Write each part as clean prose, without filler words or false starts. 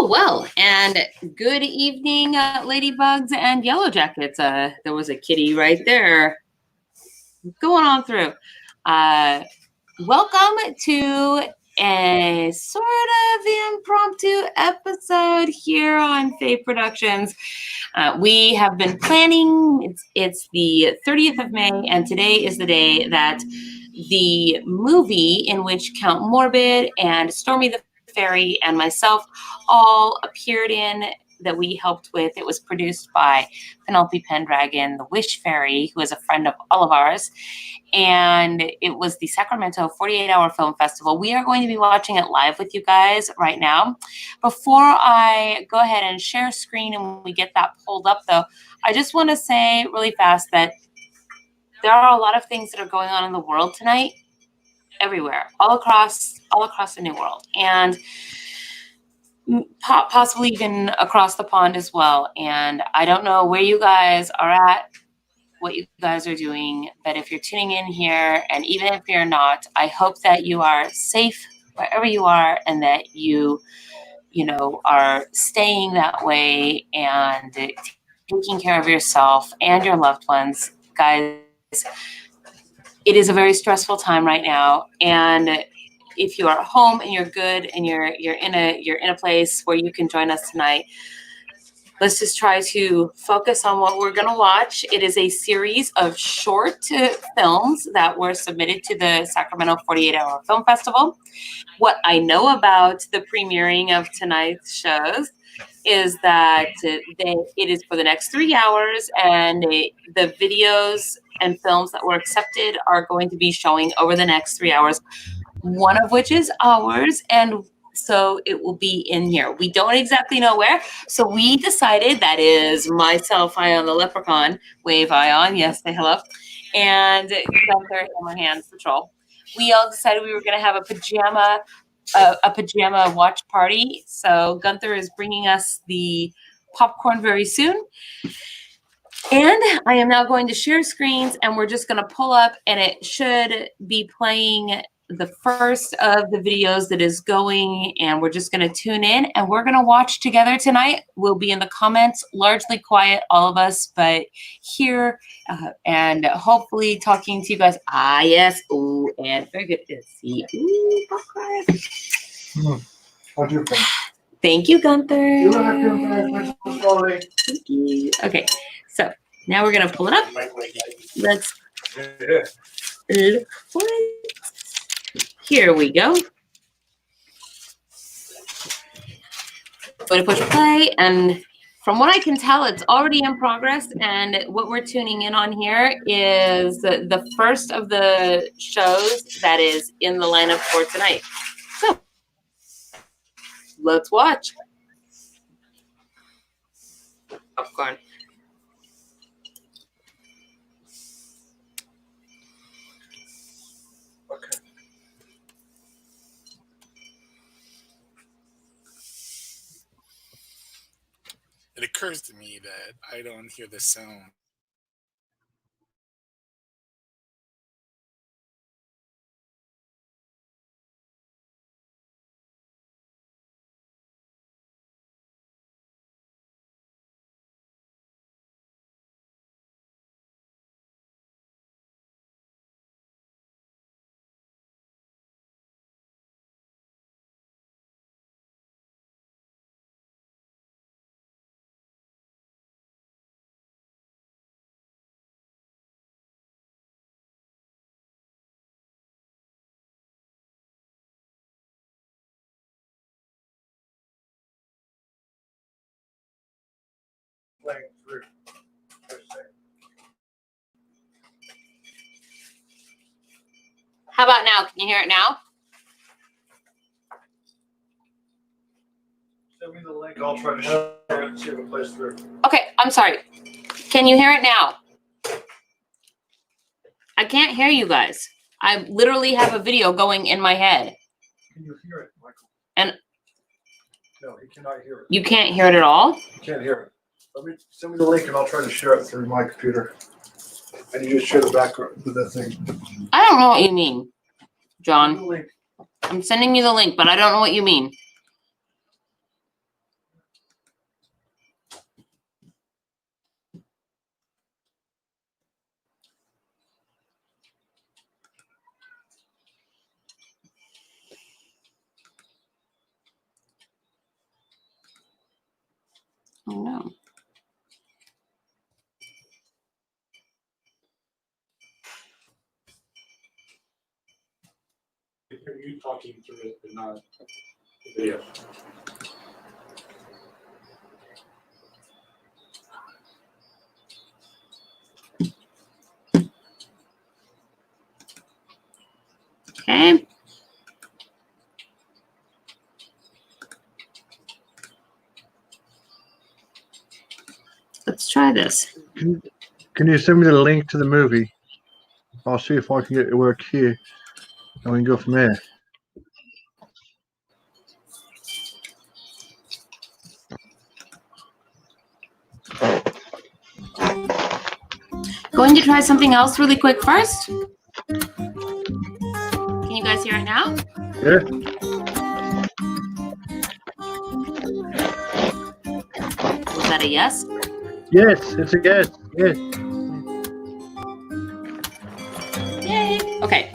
Oh, well, and good evening, ladybugs and yellow jackets. There was a kitty right there. Going on through. Welcome to a sort of impromptu episode here on Faye Productions. We have been planning. It's the 30th of May, and today is the day that the movie in which Count Morbid and Stormi the Fairy and myself all appeared in, that we helped with. It was produced by Penelope Pendragon, the Wish Fairy, who is a friend of all of ours. And it was the Sacramento 48-hour film festival. We are going to be watching it live with you guys right now. Before I go ahead and share screen and we get that pulled up, though, I just want to say really fast that there are a lot of things that are going on in the world tonight, everywhere, all across the New World, and possibly even across the pond as well. And I don't know where you guys are at, what you guys are doing, but if you're tuning in here, and even if you're not, I hope that you are safe wherever you are, and that you are staying that way and taking care of yourself and your loved ones. Guys, it is a very stressful time right now, and if you are at home and you're good and you're in a place where you can join us tonight, let's just try to focus on what we're going to watch. It is a series of short films that were submitted to the Sacramento 48-hour film festival. What I know about the premiering of tonight's shows is that it is for the next 3 hours, and the videos and films that were accepted are going to be showing over the next 3 hours, one of which is ours, and so it will be in here. We don't exactly know where, so we decided, that is myself, Ion the Leprechaun, wave Ion, yes, say hello, and Gunther and my hands patrol. We all decided we were going to have a pajama watch party, so Gunther is bringing us the popcorn very soon. And I am now going to share screens, and we're just going to pull up, and it should be playing the first of the videos that is going, and we're just going to tune in, and we're going to watch together tonight. We'll be in the comments, largely quiet, all of us, but here, and hopefully talking to you guys. Ah, yes. Ooh, and very good to see. Ooh, popcorn. How'd you think? Thank you, Gunther. You're welcome. Thank you. Okay, so now we're going to pull it up. Let's look for it. Here we go. Going to push play, and from what I can tell, it's already in progress, and what we're tuning in on here is the first of the shows that is in the lineup for tonight. So, let's watch. Popcorn. It occurs to me that I don't hear the sound. Playing through. How about now? Can you hear it now? Send me the link. I'll try to share it and see if it plays through. Okay, I'm sorry. Can you hear it now? I can't hear you guys. I literally have a video going in my head. Can you hear it, Michael? And no, he cannot hear it. You can't hear it at all? You can't hear it. Send me the link and I'll try to share it through my computer. And you just share the background with that thing. I don't know what you mean, John. The link. I'm sending you the link, but I don't know what you mean. I hear you talking through it, but not the video. Okay. Let's try this. Can you send me the link to the movie? I'll see if I can get it to work here, and we can go from there. Going to try something else really quick first. Can you guys hear it now? Yeah. Was that a yes? Yes, it's a yes. Yes. Yay. Okay.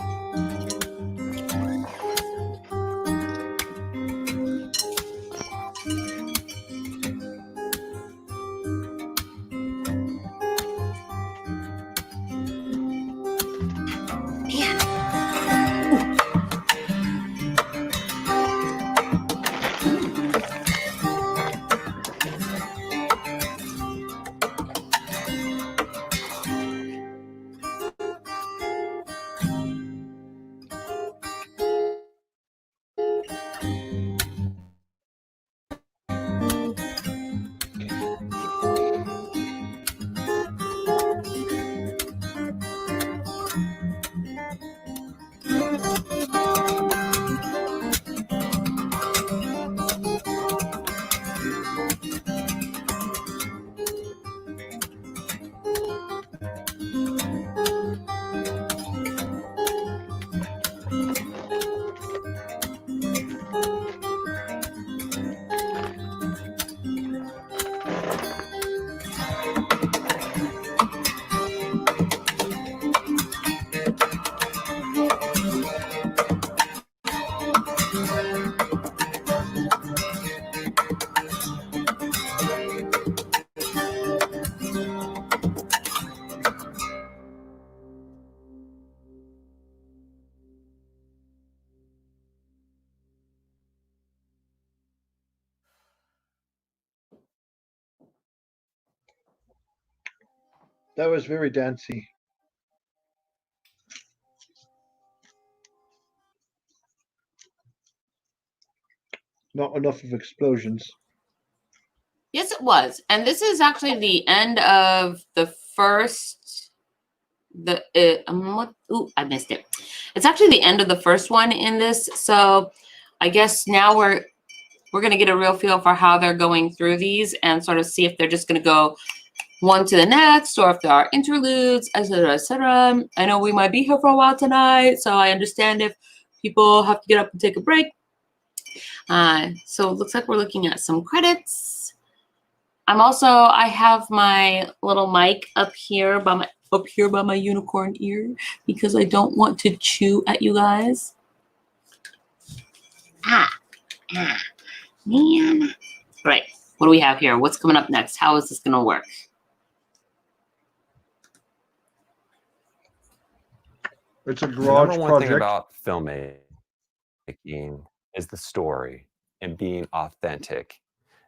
That was very dancey. Not enough of explosions. Yes, it was. And this is actually the end of the first. Ooh, I missed it. It's actually the end of the first one in this. So I guess now we're going to get a real feel for how they're going through these and sort of see if they're just going to go one to the next or if there are interludes, etc., etc. I know we might be here for a while tonight, so I understand if people have to get up and take a break. So it looks like we're looking at some credits. I have my little mic up here by my unicorn ear because I don't want to chew at you guys. Man. Right. What do we have here? What's coming up next? How is this going to work? It's a The garage number one project. thing about filmmaking is the story and being authentic.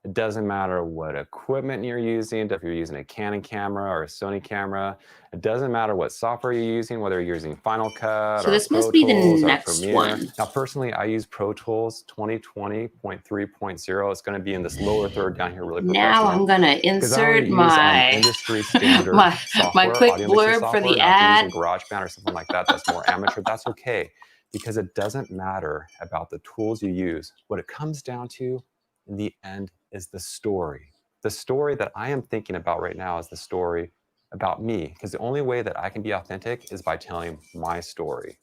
It doesn't matter what equipment you're using, if you're using a Canon camera or a Sony camera. It doesn't matter what software you're using, whether you're using Final Cut So or this Pro must be the Tools or next Premiere. one. Now, personally, I use Pro Tools 2020.3.0. It's going to be in this lower third down here really Now I'm going to insert my industry standard my software, quick audio mixing blurb for software. the Now, if you're ad. using GarageBand or something like that, that's more amateur. That's okay, because it doesn't matter about the tools you use. What it comes down to in the end is the story. The story that I am thinking about right now is the story about me, because the only way that I can be authentic is by telling my story.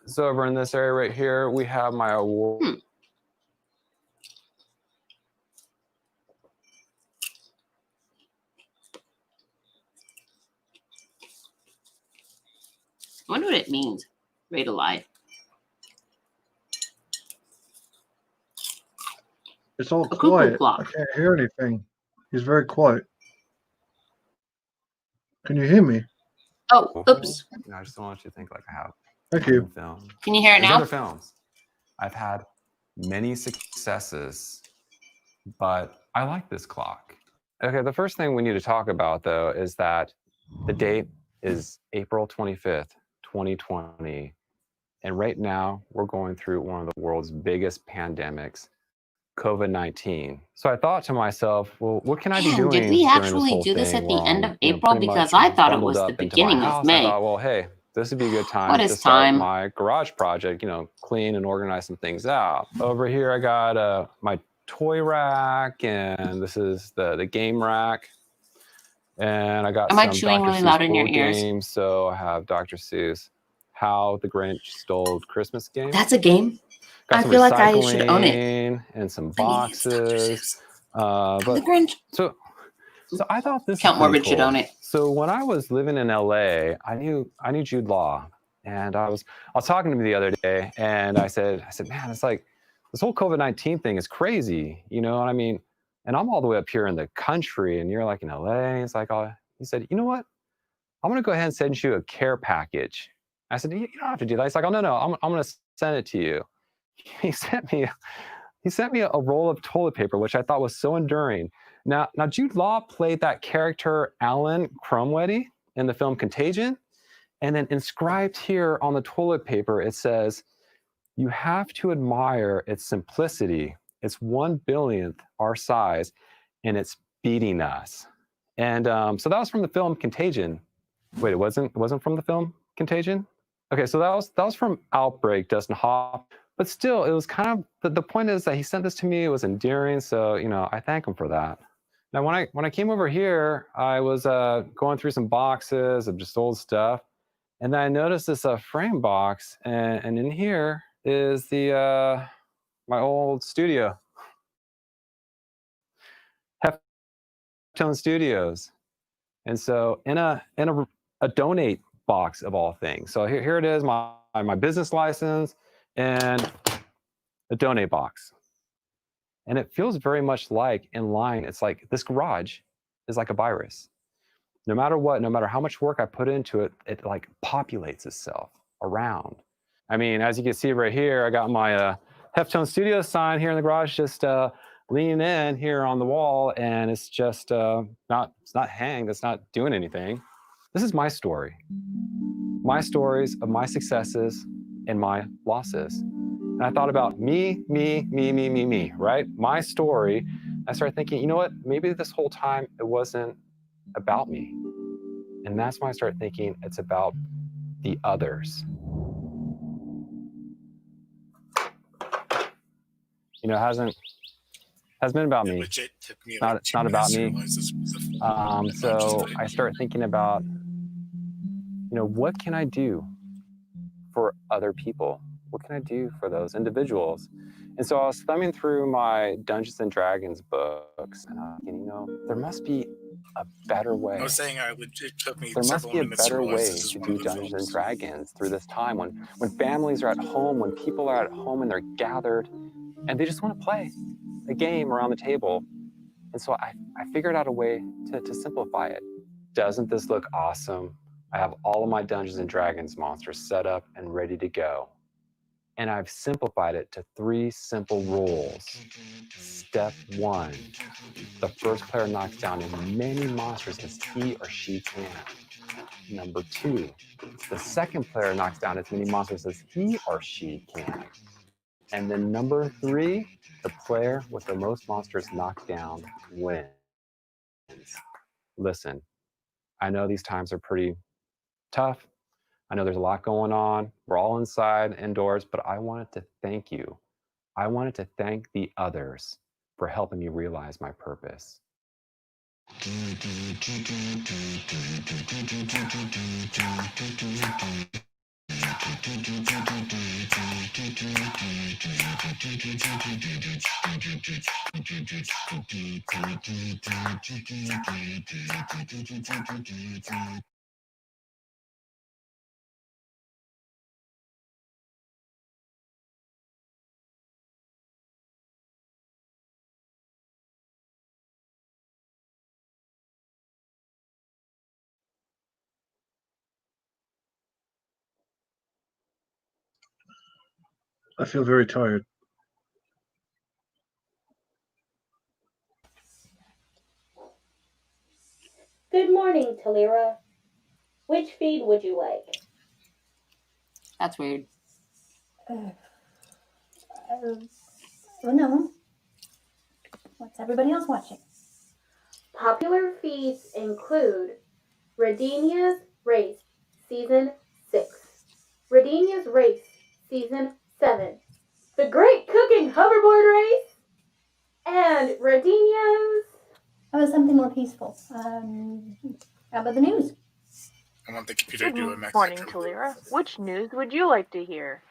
So over in this area right here, we have my award. I wonder what it means. Read a lie. It's all A cuckoo quiet. clock. I can't hear anything. He's very quiet. Can you hear me? Oh, oops. I just don't want you to think like I have Thank you. film. Can you hear it There's now? other films. I've had many successes, but I like this clock. Okay, the first thing we need to talk about, though, is that the date is April 25th, 2020. And right now, we're going through one of the world's biggest pandemics, COVID-19. So I thought to myself, well, what can I be Man, doing did we during this actually whole do this thing at where the end I'm, of April? pretty Because much I thought it bundled was the up into my beginning of house? I May. thought, well, hey, this would be a good time What to is start time? my garage project, clean and organize some things out. Over here, I got my toy rack, and this is the game rack. And I got Am I some chewing Dr. really Seuss loud in your board ears? games. So I have Dr. Seuss, How the Grinch Stole Christmas game. That's a game. Got I some feel like I should own it. recycling and some I mean, it's Dr. boxes. Seuss. I'm the But Grinch. so I thought this Count was pretty Morbid should cool. own it. So when I was living in LA, I knew Jude Law, and I was talking to him the other day, and I said, man, it's like this whole COVID-19 thing is crazy, you know what I mean? And I'm all the way up here in the country, and you're like in LA. It's like, he said, you know what? I'm gonna go ahead and send you a care package. I said, you don't have to do that. He's like, oh no, I'm gonna send it to you. He sent me a roll of toilet paper, which I thought was so enduring. Now Jude Law played that character Alan Cromweddy in the film Contagion, and then inscribed here on the toilet paper it says, "You have to admire its simplicity. It's 1/1000th our size, and it's beating us." And so that was from the film Contagion. Wait, it wasn't from the film Contagion? Okay, so that was from Outbreak, Dustin Hoff. But still, it was kind of the point is that he sent this to me. It was endearing, so I thank him for that. Now, when I came over here, I was going through some boxes of just old stuff, and then I noticed this frame box, and in here is the my old studio, Heftone Studios. And so in a donate box of all things. So here it is, my business license and a donate box. And it feels very much like in line. It's like this garage is like a virus. No matter what, no matter how much work I put into it, it like populates itself around. I mean, as you can see right here, I got my Heftone Studio sign here in the garage, just leaning in here on the wall, and it's just it's not hanged, it's not doing anything. This is my story. My stories of my successes and my losses. And I thought about me, right? My story. I started thinking, you know what? Maybe this whole time it wasn't about me. And that's when I started thinking it's about the others. It hasn't been about me. Legit took me It's not about me. So I start thinking about, what can I do for other people? What can I do for those individuals? And so I was thumbing through my Dungeons and Dragons books, and I'm thinking, there must be a better way. I was saying it took me There must several be a minutes to better realize way this is to one of do the Dungeons and films. Dragons through this time when families are at home, when people are at home and they're gathered, and they just want to play a game around the table. And so I figured out a way to simplify it. Doesn't this look awesome? I have all of my Dungeons and Dragons monsters set up and ready to go. And I've simplified it to 3 simple rules. Step 1, the first player knocks down as many monsters as he or she can. Number 2, the second player knocks down as many monsters as he or she can. And then number 3, the player with the most monsters knocked down wins. Listen, I know these times are pretty tough. I know there's a lot going on. We're all inside, indoors, but I wanted to thank you. I wanted to thank the others for helping me realize my purpose. I feel very tired. Good morning, Ylluria. Which feed would you like? That's weird. Oh no. What's everybody else watching? Popular feeds include Redinia's Race Season 6, Redinia's Race Season 7, The Great Cooking Hoverboard Race, and Redinia's... How about something more peaceful? How about the news? I want the computer to do a Good Mexico. morning, Ylluria. Which news would you like to hear?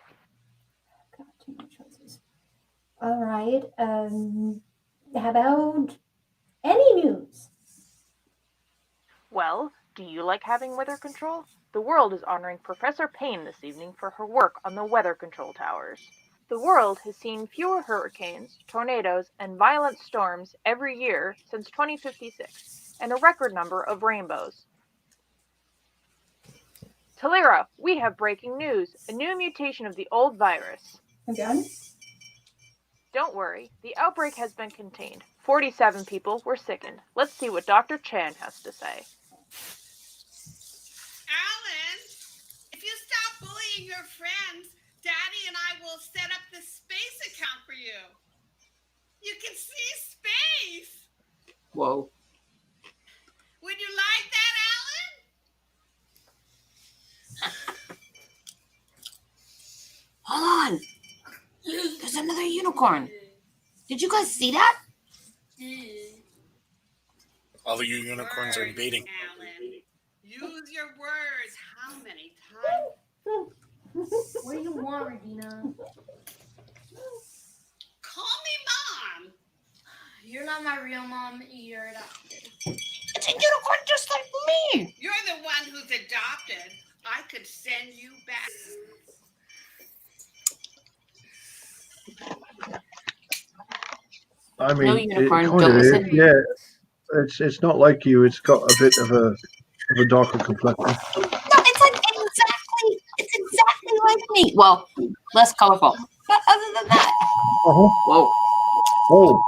Got too many choices. All right. How about any news? Well, do you like having weather control? The world is honoring Professor Payne this evening for her work on the weather control towers. The world has seen fewer hurricanes, tornadoes, and violent storms every year since 2056, and a record number of rainbows. Ylluria, we have breaking news. A new mutation of the old virus. Again? Don't worry, the outbreak has been contained. 47 people were sickened. Let's see what Dr. Chan has to say. Alan, if you stop bullying your friends, Daddy and I will set up the space account for you. You can see space. Whoa. Would you like that, Alan? Hold on. There's another unicorn. Did you guys see that? All of you unicorns are invading. Alan, use your words. How many times? What do you want, Regina? Call me Mom. You're not my real mom, you're adopted. It's a unicorn just like me. You're the one who's adopted. I could send you back. I mean, No it unicorn, kind don't of is, listen. yeah. It's not like you. It's got a bit of a darker complexion. No, it's exactly like me. Well, less colorful. But other than that. Uh-huh. Whoa. Oh,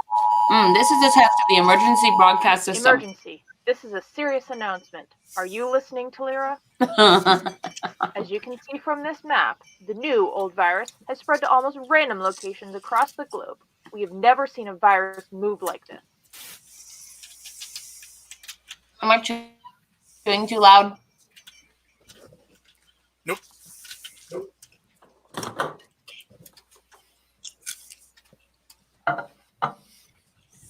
This is a test of the emergency broadcast system. Emergency. This is a serious announcement. Are you listening, Ylluria? As you can see from this map, the new old virus has spread to almost random locations across the globe. We have never seen a virus move like this. Am I doing too loud? Nope.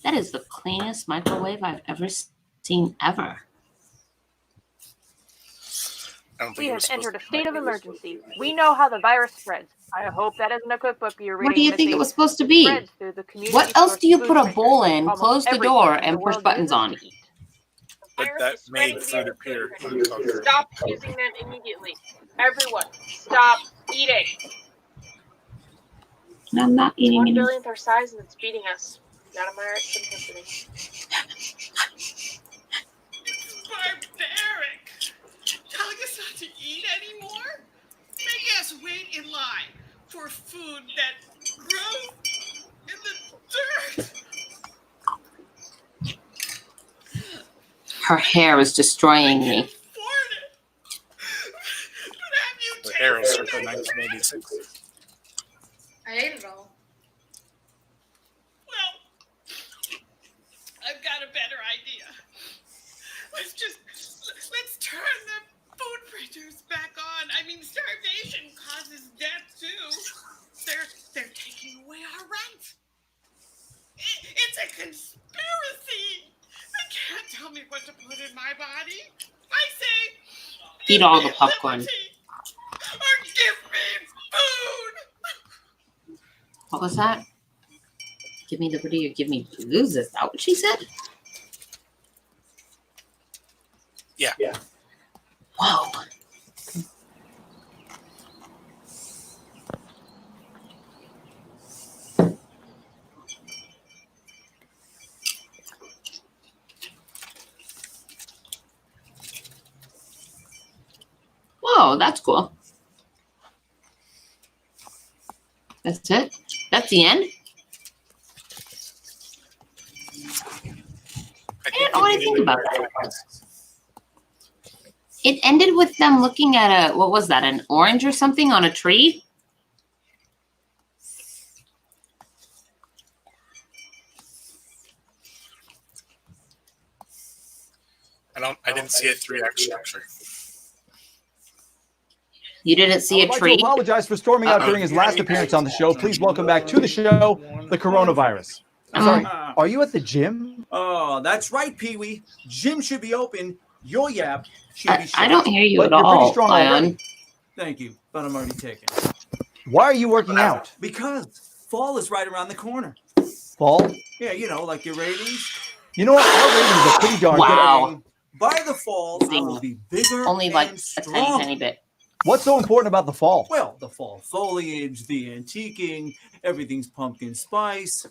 That is the cleanest microwave I've ever seen ever. I don't think We it have was supposed entered a to be state of like emergency. We know how the virus spreads. I hope that isn't a cookbook you're reading. What do you Miss think it Amy. was supposed to be? Spreads through the community What else source do you food put a printers. bowl in, Almost close the every door, person in and the push world buttons uses on? to eat. But Virus that is spreading made via food appear. food printers. Stop using them immediately. Everyone, stop eating. No, I'm not eating One any. billionth our size and it's beating us. Not a merit simplicity. It's barbaric. Telling us not to eat anymore? Making us wait in line for food that grows in the dirt. Her hair is destroying I can me. afford it. But have you The arrow tasted circle it? 1986. I ate it all. Well, I've got a better idea. Let's turn the food printers back on. I mean, starvation causes death too. They're taking away our rent. It's a conspiracy. They can't tell me what to put in my body. I say, Eat all the popcorn. liberty, or give me food. What was that? Give me liberty or give me blues. Is that what she said? Yeah. Whoa. Whoa, that's cool. That's it? That's the end? I don't know what I think about that. It ended with them looking at what was that, an orange or something on a tree? I didn't see a 3-act structure. You didn't see a I'd like tree? to apologize for storming out during his last appearance on the show. Please welcome back to the show, the coronavirus. I'm sorry, are you at the gym? Oh, that's right, Pee-wee. Gym should be open. Your yap should be shut. I don't hear you But at you're pretty all, strong Lion. already. Thank you, but I'm already taken. Why are you working out? Because fall is right around the corner. Fall? Yeah, you know, like your ratings. You know what? Our ratings are pretty darn Wow. good. By the fall, I will be bigger Only like and a tiny, strong. tiny bit. What's so important about the fall? Well, the fall foliage, the antiquing, everything's pumpkin spice.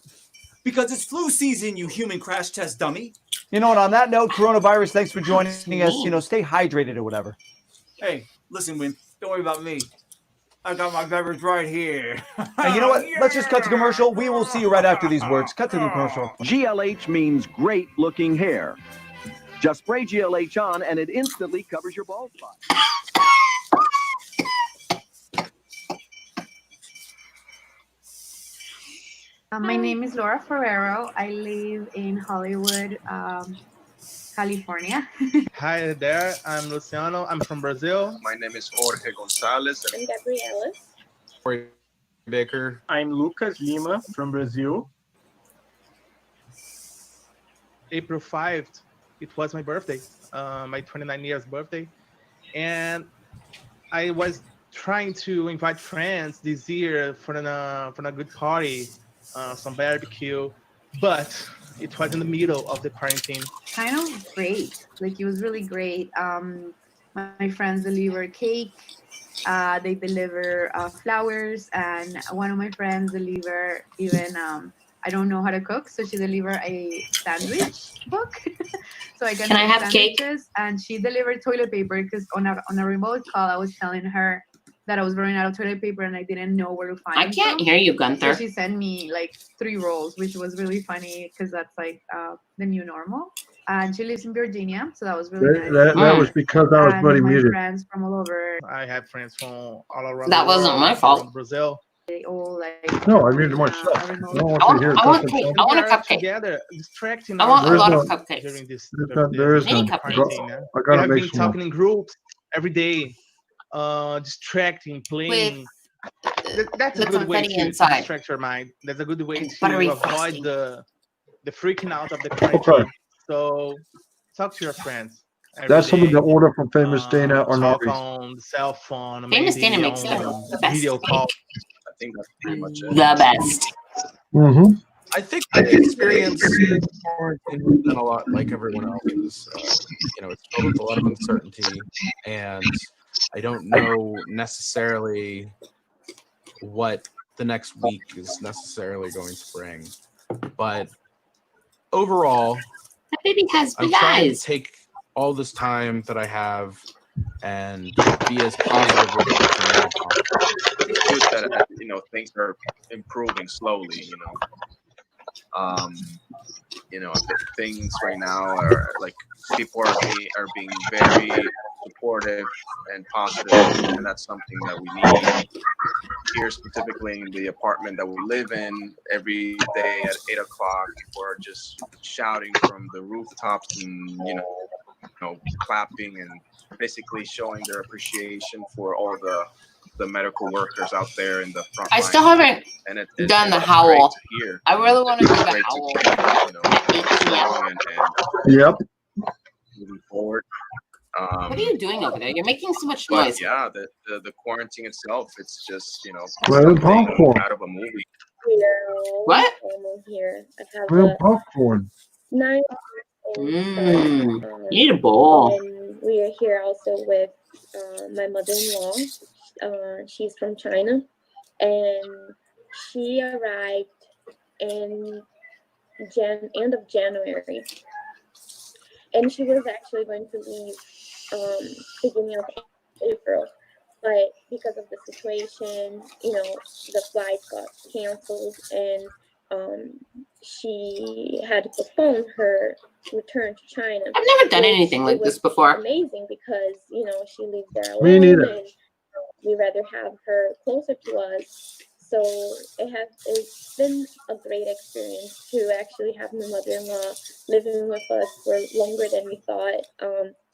Because it's flu season, you human crash test dummy. You know what? On that note, coronavirus, thanks for joining us. You know, stay hydrated or whatever. Hey, listen, Win, don't worry about me. I got my beverage right here. And you know what? Let's just cut to commercial. We will see you right after these words. Cut to the commercial. GLH means great looking hair. Just spray GLH on and it instantly covers your bald spot. My name is Laura Ferrero. I live in Hollywood, California. Hi there, I'm Luciano. I'm from Brazil. My name is Jorge Gonzalez. I'm Gabriela. Corey Baker. I'm Lucas Lima from Brazil. April 5th, it was my birthday, my 29 years birthday. And I was trying to invite friends this year for a good party, some barbecue, but it was in the middle of the quarantine. Kind of great. Like, it was really great. My friends deliver cake. They deliver flowers, and one of my friends deliver even I don't know how to cook, so she delivered a sandwich book. So I Can I have cake? And she delivered toilet paper because on a remote call, I was telling her that I was running out of toilet paper and I didn't know where to find I can't hear you, Gunther. So she sent me like 3 rolls, which was really funny because that's like the new normal. And she lives in Virginia, so that was really nice. That was because I was buddy my muted. friends from all over. I have friends from all around That the wasn't world, my fault. from Brazil. They all like. No, I muted myself. I don't want to hear. I want a cupcake. Together, distracting I want a lot of ourselves cupcakes. during this There is Mini none. cupcakes. I We gotta have make been some more. talking in groups every day, distracting, playing. That's a with good way confetti to inside. distract your mind. That's a good way to buttery avoid frosting. the freaking out of the quarantine. Okay. So talk to your friends. every That's something day. to order from Famous Dana or Talk Narvis. on the cell phone. Famous maybe Dana makes on the best video call. I think that's pretty much it. The best. Mm-hmm. I think the experience quarantine has been a lot like everyone else's. You know, it's filled with a lot of uncertainty, and I don't know necessarily what the next week is necessarily going to bring. But overall, That baby has I'm big trying to eyes. take all this time that I have and be as positive with it as I can. It's good that things are improving slowly. I think things right now are like people are being very supportive and positive, and that's something that we need here, specifically in the apartment that we live in. Every day at 8 o'clock, people are just shouting from the rooftops and clapping and basically showing their appreciation for all the medical workers out there in the front I line. still haven't And done the it's howl. great to hear. I really want to do It's the great to howl. keep, strong and Yep. moving forward. What are you doing over there? You're making so much But noise. yeah, the quarantine itself, it's just Well, something popcorn. out of a movie. What? I'm here. I have Real a popcorn. 9 You need a bowl. And we are here also with my mother-in-law. She's from China, and she arrived in end of January, and she was actually going to leave beginning of April, but because of the situation, the flight got canceled, and she had to postpone her return to China. I've never done anything like this before. Amazing because she lives there Me alone, neither. and we rather have her closer to us. So it's been a great experience to actually have my mother-in-law living with us for longer than we thought,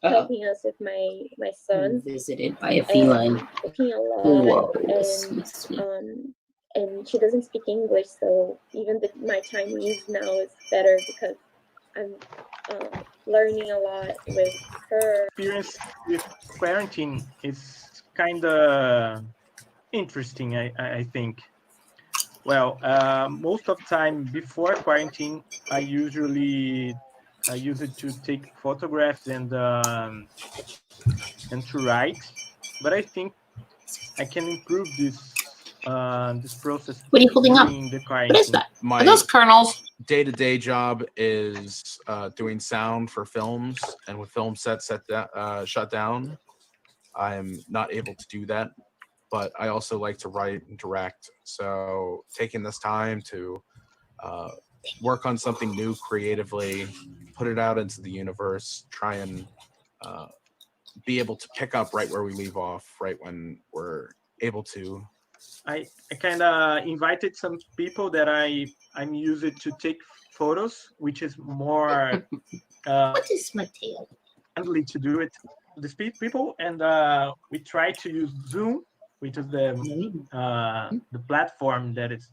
helping us with my son. Visited by a feline. Cooking a lot, Whoa. and she doesn't speak English, so even my Chinese now is better because I'm learning a lot with her. Experience with quarantine is kind of interesting, I think. Well, most of the time before quarantine, I use it to take photographs and to write. But I think I can improve this process. What are you holding up? during the What quarantine. is that? My Are those kernels? day-to-day job is doing sound for films, and with film sets shut down, I'm not able to do that. But I also like to write and direct, so taking this time to work on something new creatively, put it out into the universe, try and be able to pick up right where we leave off, right when we're able to. I kind of invited some people that I'm used to take photos, which is more What is my tail? friendly to do it with these people, and we try to use Zoom, which is the platform that it's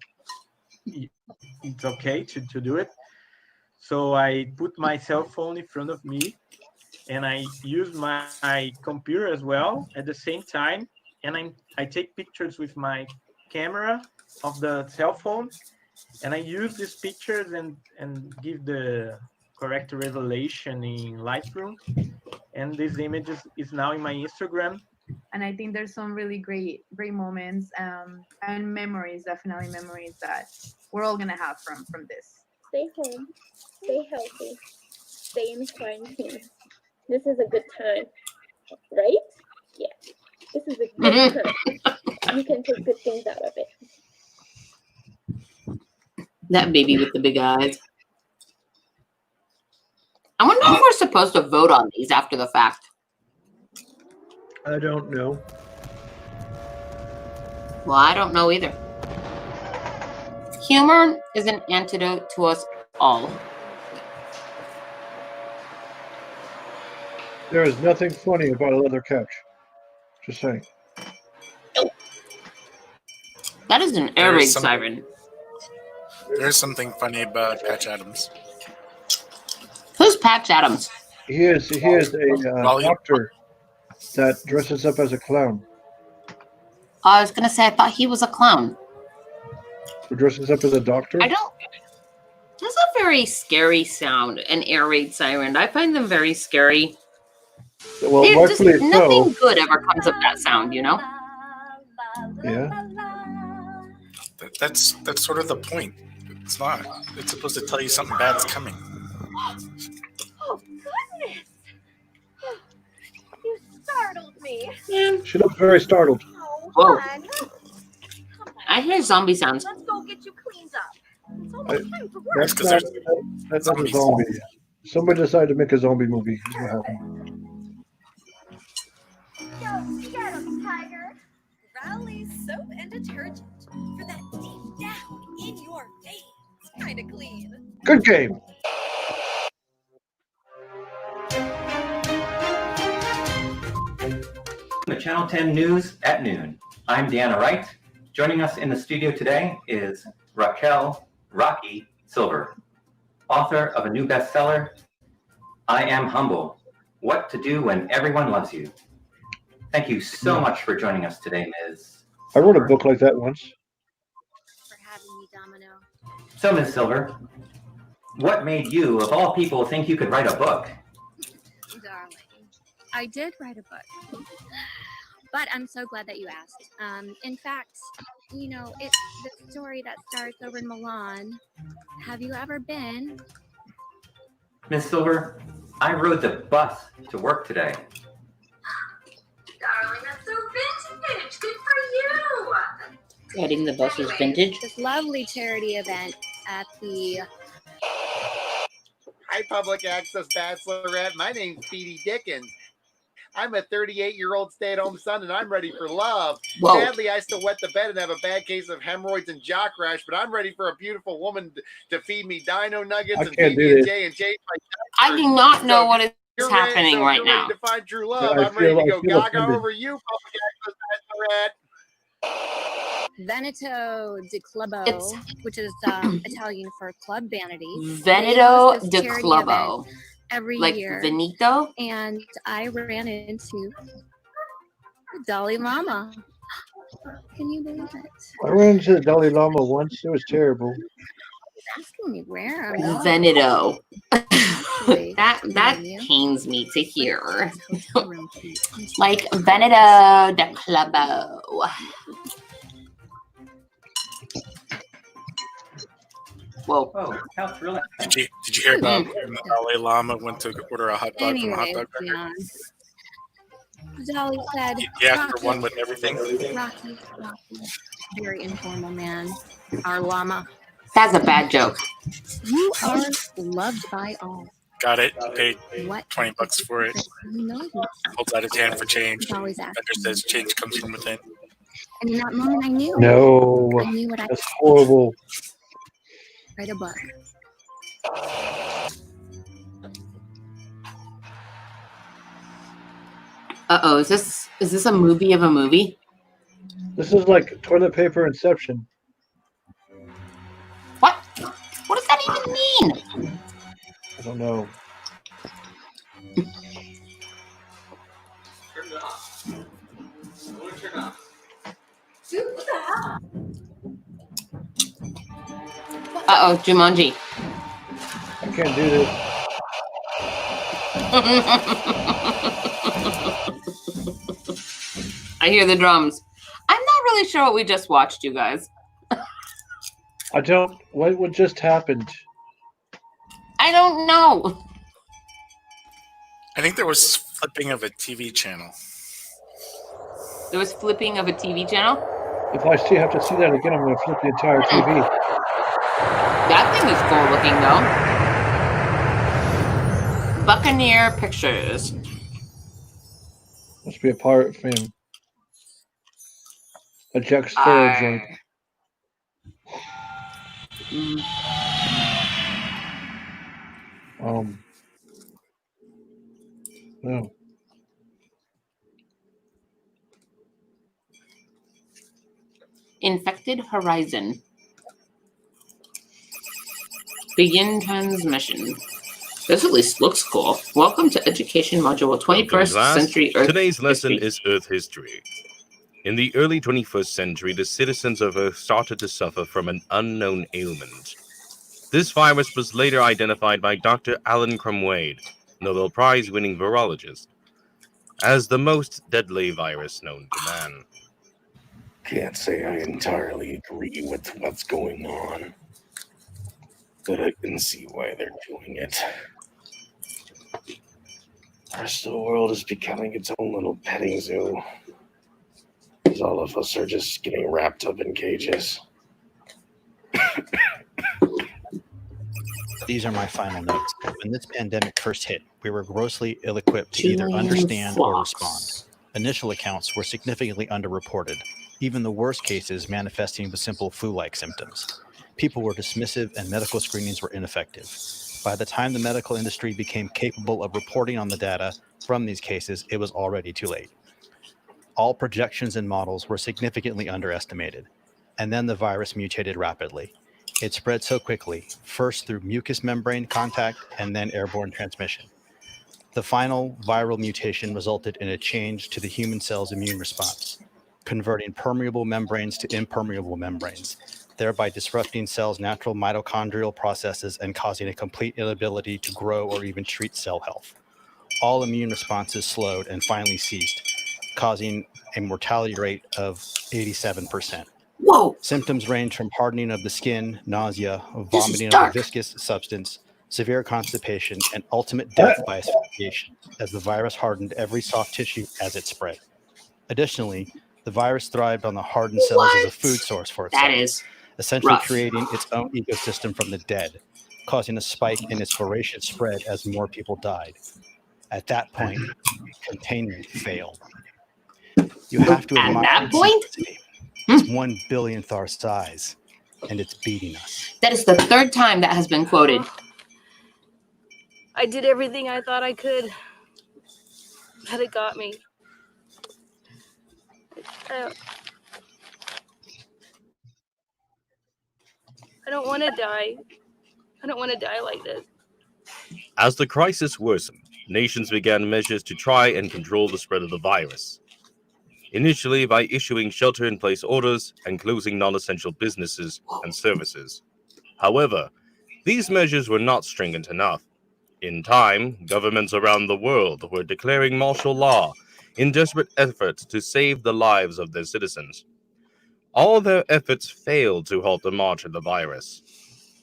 okay to do it. So I put my cell phone in front of me, and I use my computer as well at the same time, and I take pictures with my camera of the cell phone, and I use these pictures and give the correct revelation in Lightroom, and this image is now in my Instagram. And I think there's some really great moments and memories, definitely memories that we're all gonna have from this. Stay home, stay healthy, stay in quarantine. This is a good time, right? Yeah, this is a good time. You can take good things out of it. That baby with the big eyes. I wonder if we're supposed to vote on these after the fact. I don't know. Well, I don't know either. Humor is an antidote to us all. There is nothing funny about a leather couch. Just saying. That is an air raid siren. There's something funny about Patch Adams. Who's Patch Adams? He is a doctor that dresses up as a clown. I was gonna say I thought he was a clown. Who dresses up as a doctor? I don't. That's a very scary sound, an air raid siren. I find them very scary. Well, Just rightfully nothing so. good ever comes of that sound, you know? Yeah. That's sort of the point. It's not. It's supposed to tell you something bad's coming. Oh, goodness! You startled me. She looked very startled. Whoa. Fun. I hear zombie sounds. Let's go get you cleaned up. It's I- almost time for work. That's not a zombie. Somebody decided to make a zombie movie. Is what happened. Go get him, Tiger. Rowley's soap and detergent for that deep down in your veins kind of clean. Good game. The Channel 10 News at noon. I'm Deanna Wright. Joining us in the studio today is Raquel Rocky Silver, author of a new bestseller, I Am Humble, What to Do When Everyone Loves You. Thank you so much for joining us today, Ms. I wrote a book like that once. For having me, Domino. So, Ms. Silver, what made you, of all people, think you could write a book? Darling, I did write a book. But I'm so glad that you asked. In fact, you know, it's the story that starts over in Milan. Have you ever been? Ms. Silver, I rode the bus to work today. Darling, that's so Riding the bus is vintage. This lovely charity event at the Hi, Public Access Bachelorette. My name's Petey Dickens. I'm a 38-year-old stay-at-home son, and I'm ready for love. Whoa. Sadly, I still wet the bed and have a bad case of hemorrhoids and jock rash, but I'm ready for a beautiful woman to feed me dino nuggets I and can't feed do me a this. J and change my I do not know what is You're happening ready, right you're now. ready to find true love. I I'm ready to feel go gaga offended. over you, Public Access Bachelorette. Veneto di Clubo, which is Italian for Club Vanity. Veneto They host di this charity Clubo. event every Like year. Veneto? And I ran into Dalai Lama. Can you believe it? I ran into the Dalai Lama once. It was terrible. Asking me where I'm going. Veneto. Actually, that you. pains me to hear. Hotel room key. Like Veneto di Clubo. Whoa. Oh, how thrilling. Did you hear about when the Dalai Lama went to order a hot dog from a hot Anyways, dog vendor? yeah. Dolly said, He asked for one with everything. Rocky, very informal man. Our llama. That's a bad joke. You are loved by all. Got it. Paid What? $20 for it. You know you. Holds out his hand for change. He's always Vendor asking. says change comes from within. And in that moment, I knew. No, I knew what I that's horrible. write a book. Uh-oh, is this a movie of a movie? This is like toilet paper inception. What? What does that even mean? I don't know. Turn it off. I want to turn it off. Dude, what the hell? Uh-oh, Jumanji. I can't do this. I hear the drums. I'm not really sure what we just watched, you guys. I don't. What just happened? I don't know. I think there was flipping of a TV channel. There was flipping of a TV channel? If I still have to see that again, I'm going to flip the entire TV. That thing is cool looking, though. Buccaneer Pictures. Must be a pirate film. A Jack Sparrow joint. No. Infected Horizon. Begin transmission. This at least looks cool. Welcome to Education Module 21st Century Earth Today's lesson History. is Earth history. In the early 21st century, the citizens of Earth started to suffer from an unknown ailment. This virus was later identified by Dr. Alan Crumwade, Nobel Prize-winning virologist, as the most deadly virus known to man. Can't say I entirely agree with what's going on, but I can see why they're doing it. The rest of the world is becoming its own little petting zoo, because all of us are just getting wrapped up in cages. These are my final notes. When this pandemic first hit, we were grossly ill-equipped to either understand or respond. Initial accounts were significantly underreported, even the worst cases manifesting with simple flu-like symptoms. People were dismissive and medical screenings were ineffective. By the time the medical industry became capable of reporting on the data from these cases, it was already too late. All projections and models were significantly underestimated, and then the virus mutated rapidly. It spread so quickly, first through mucous membrane contact and then airborne transmission. The final viral mutation resulted in a change to the human cell's immune response, converting permeable membranes to impermeable membranes, thereby disrupting cells' natural mitochondrial processes and causing a complete inability to grow or even treat cell health. All immune responses slowed and finally ceased, causing a mortality rate of 87%. Whoa! Symptoms range from hardening of the skin, nausea, vomiting of a viscous substance, severe constipation, and ultimate death by asphyxiation, as the virus hardened every soft tissue as it spread. Additionally, The virus thrived on the hardened cells as a food source for itself, That is essentially rough. creating its own ecosystem from the dead, causing a spike in its voracious spread as more people died. At that point, containment failed. You have to At admire that its point? simplicity. It's 1 billionth our size, and it's beating us. That is the third time that has been quoted. I did everything I thought I could, but it got me. I don't want to die. I don't want to die like this. As the crisis worsened, nations began measures to try and control the spread of the virus. Initially by issuing shelter-in-place orders and closing non-essential businesses and services. However, these measures were not stringent enough. In time, governments around the world were declaring martial law in desperate efforts to save the lives of their citizens. All their efforts failed to halt the march of the virus.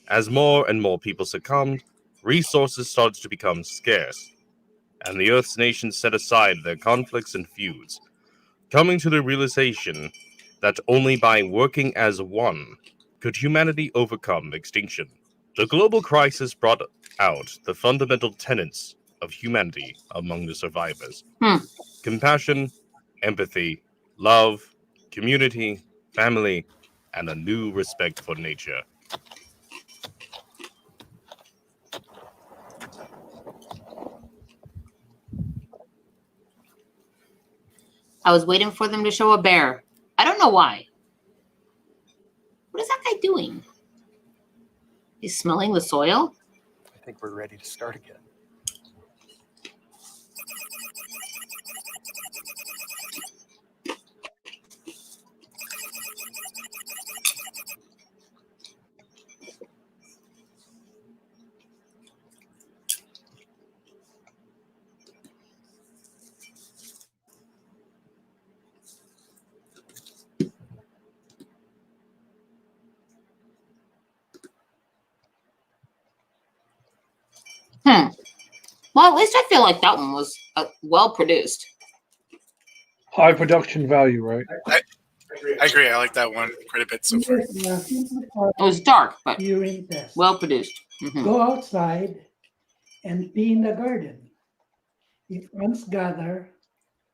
As more and more people succumbed, resources started to become scarce, and the Earth's nations set aside their conflicts and feuds, coming to the realization that only by working as one could humanity overcome extinction. The global crisis brought out the fundamental tenets of humanity among the survivors. Compassion, empathy, love, community, family, and a new respect for nature. I was waiting for them to show a bear. I don't know why. What is that guy doing? He's smelling the soil? I think we're ready to start again. Well, at least I feel like that one was well produced. High production value, right? I agree. I like that one quite a bit so far. It was dark, but urine test. well produced. Go outside and pee in the garden. If ants gather,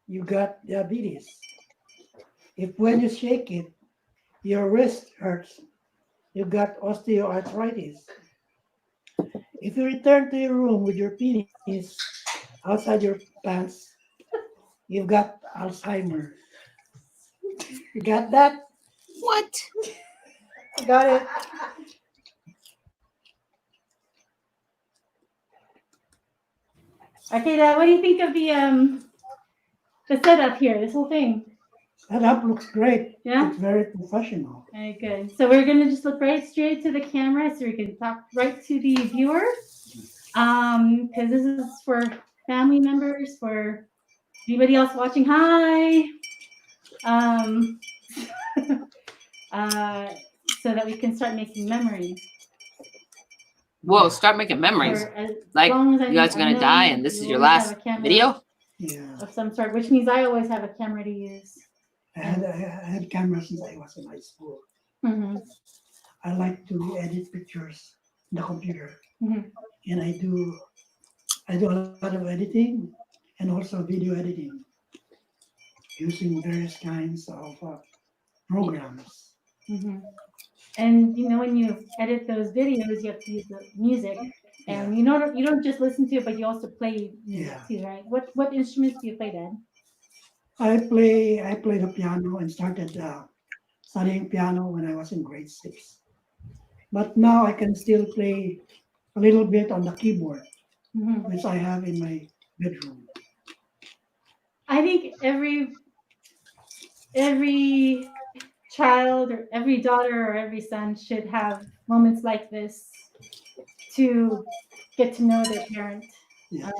you got diabetes. If when you shake it, your wrist hurts, you got osteoarthritis. If you return to your room with your penis outside your pants, you've got Alzheimer's. You got that? What? Got it. Okay, Dad, what do you think of the setup here, this whole thing? Setup looks great. Yeah? It's very professional. Okay, good. So we're gonna just look right straight to the camera so we can talk right to the viewer. Because this is for family members, for anybody else watching. Hi. So that we can start making memories. Whoa, start making memories. Like, you guys are going to die and this is your last video? Yeah. Of some sort, which means I always have a camera to use. I had cameras since I was in high school. Mm-hmm. I like to edit pictures in the computer. Mm-hmm. And I do a lot of editing and also video editing using various kinds of programs. Mm-hmm. And you know, when you edit those videos, you have to use the music, and you don't just listen to it, but you also play music too, right? What instruments do you play, Dad? I play the piano and started studying piano when I was in grade 6. But now I can still play a little bit on the keyboard, which I have in my bedroom. I think every child or every daughter or every son should have moments like this to get to know their parent. Yes.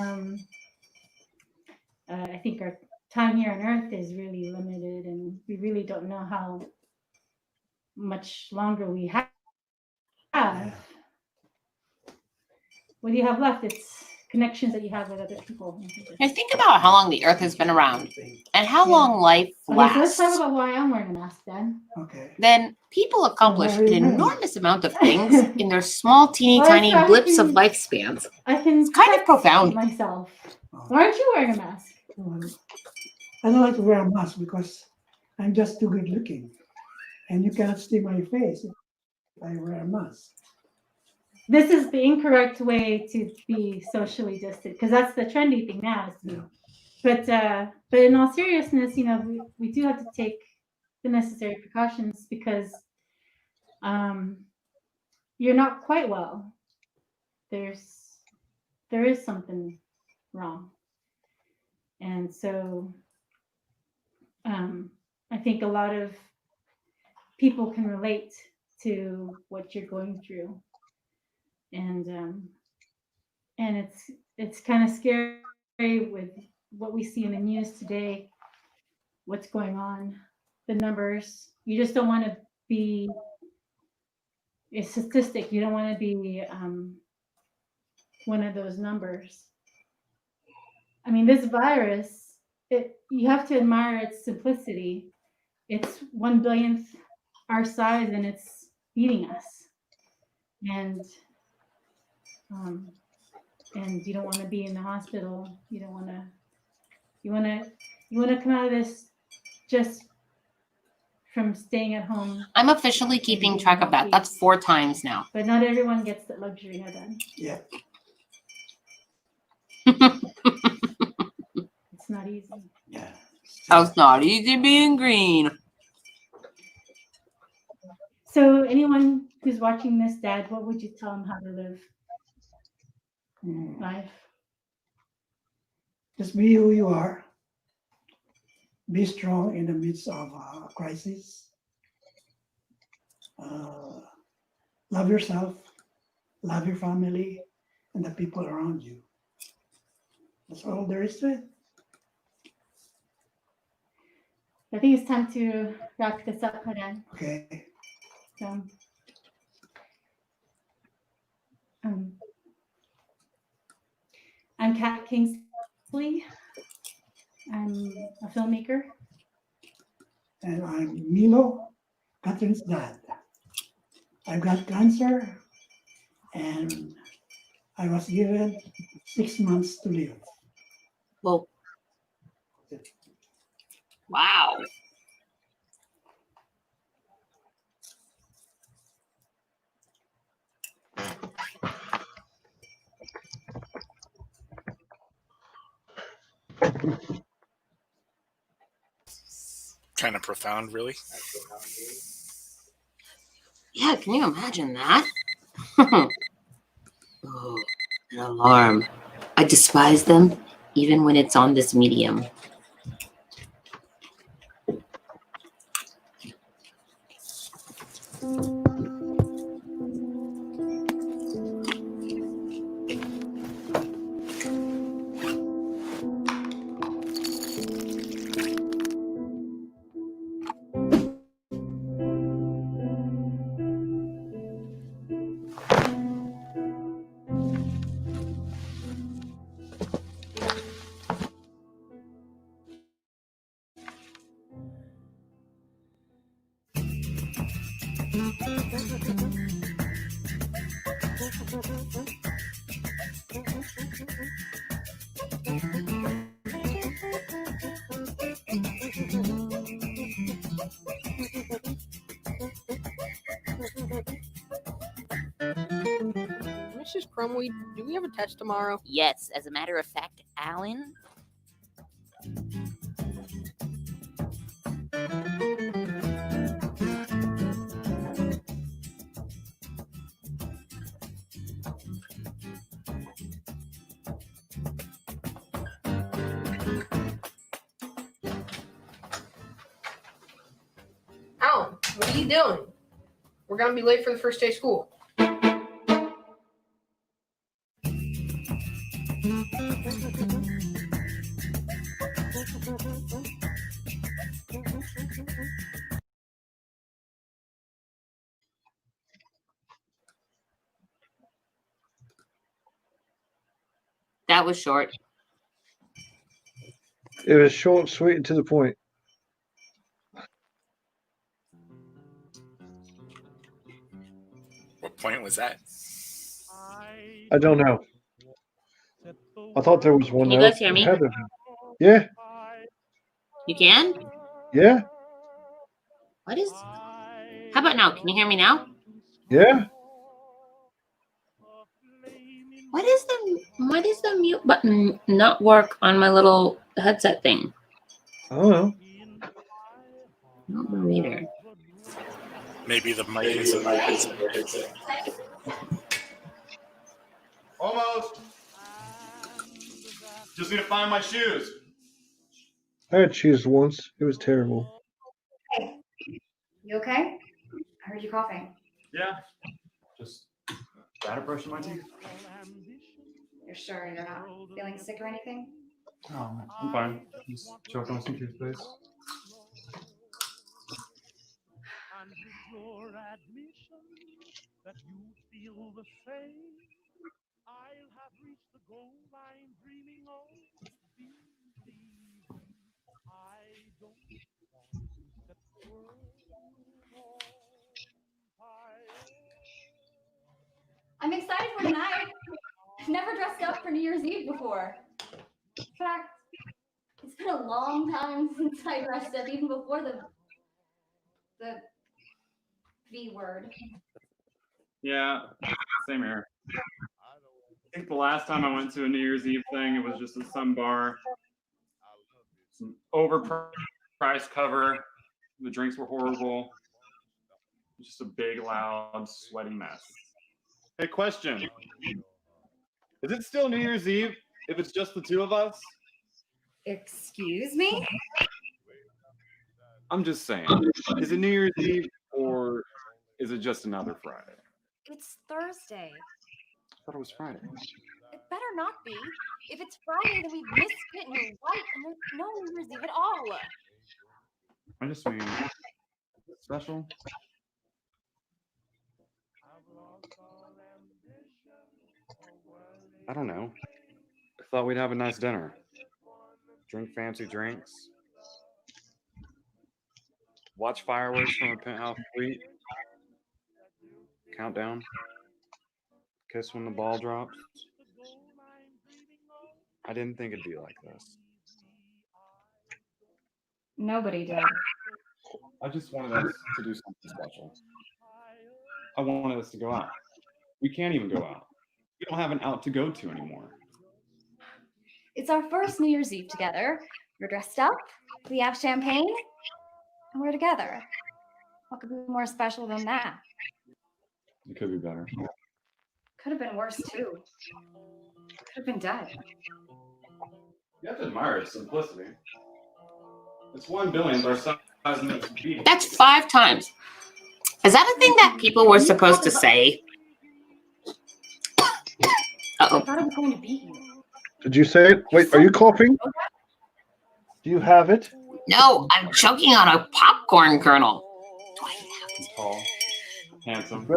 I think our time here on Earth is really limited, and we really don't know how much longer we have. What do you have left? It's connections that you have with other people. Now think about how long the Earth has been around and how long life Okay, so let's talk lasts. about why I'm wearing a mask then. Okay. Then people accomplish Very an nice. enormous amount of things in their small, teeny, Well, tiny so I blips of can- lifespans. I can It's kind of protect profound. myself. Why aren't you wearing a mask? I don't like to wear a mask because I'm just too good looking, and you cannot see my face if I wear a mask. This is the incorrect way to be socially distant because that's the trendy thing now. Is to be, but in all seriousness, we do have to take the necessary precautions because you're not quite well. There is something wrong, and so I think a lot of people can relate to what you're going through, and it's kind of scary with what we see in the news today, what's going on, the numbers. You just don't want to be a statistic. You don't want to be one of those numbers. I mean, this virus, you have to admire its simplicity. It's 1/billionth our size, and it's beating us. And you don't want to be in the hospital. You don't want to. You want to come out of this just from staying at home. I'm officially keeping track of that. That's 4 times now. But not everyone gets that luxury of that. Yeah. It's not easy. Yeah. Oh, it's not easy being green. So anyone who's watching this, Dad, what would you tell them how to live life? Just be who you are. Be strong in the midst of a crisis. Love yourself, love your family, and the people around you. That's all there is to it. I think it's time to wrap this up, Hadan. Okay. So, I'm Kat Kingsley. I'm a filmmaker. And I'm Milo, Catherine's dad. I've got cancer, and I was given 6 months to live. Whoa. Wow. Kind of profound, really. Yeah, can you imagine that? Oh, an alarm. I despise them, even when it's on this medium. Mrs. Crumweed, do we have a test tomorrow? Yes, as a matter of fact, Alan. Alan, what are you doing? We're gonna be late for the first day of school. That was short. It was short, sweet, and to the point. What point was that? I don't know. I thought there was one. Can you though. guys hear It me? had to- Yeah, You can? yeah, What is? How about now? Can you hear me now? yeah. Why does the mute button not work on my little headset thing? I don't know. Not the reader. Maybe the mic isn't working. Almost. Just need to find my shoes. I had shoes once. It was terrible. Hey, you okay? I heard you coughing. Yeah. Just bad at brushing my teeth. You're sure you're not feeling sick or anything? Oh, I'm fine. Just choking on some toothpaste. I'm excited for tonight. I've never dressed up for New Year's Eve before. In fact, it's been a long time since I dressed up, even before the V word. Yeah, same here. I think the last time I went to a New Year's Eve thing, it was just at some bar. Some overpriced cover. The drinks were horrible. Just a big, loud, sweaty mess. Hey, question. Is it still New Year's Eve if it's just the two of us? Excuse me? I'm just saying. Is it New Year's Eve or is it just another Friday? It's Thursday. I thought it was Friday. It better not be. If it's Friday, then we've missed it and you're right, and there's no New Year's Eve at all. I just mean, special. I don't know. I thought we'd have a nice dinner. Drink fancy drinks. Watch fireworks from a penthouse suite. Countdown. Kiss when the ball drops. I didn't think it'd be like this. Nobody did. I just wanted us to do something special. I wanted us to go out. We can't even go out. We don't have an out to go to anymore. It's our first New Year's Eve together. We're dressed up, we have champagne, and we're together. What could be more special than that? It could be better. Could have been worse too. Could have been dead. You have to admire its simplicity. It's 1 billionth our size and it's beat. That's 5 times. Is that a thing that people were supposed to say? Uh-oh. I thought I was going to beat you. Did you say it? Wait, are you coughing? Do you have it? No, I'm choking on a popcorn kernel. He's tall, handsome.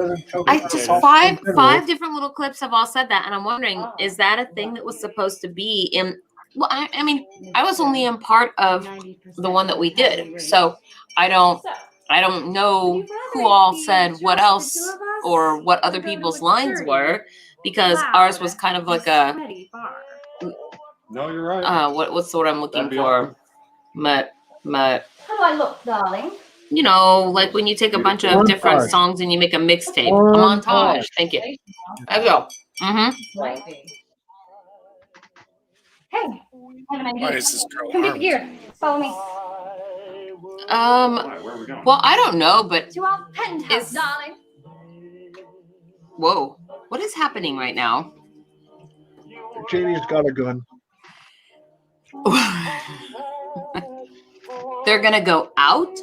I just five different little clips have all said that, and I'm wondering, is that a thing that was supposed to be in? Well, I mean, I was only in part of the one that we did, so I don't know who all said what else or what other people's lines were, because ours was kind of like a. No, you're right. What's the word I'm looking for? How do I look, darling? You know, like when you take a bunch of different songs and you make a mixtape. A montage. Thank you. There we go. Mm-hmm. Might be. Hey, I have an idea. Why is this girl Come get the armed? gear. Follow me. Well, I don't know, but To our penthouse, darling. whoa, what is happening right now? Janie's got a gun. They're gonna go out?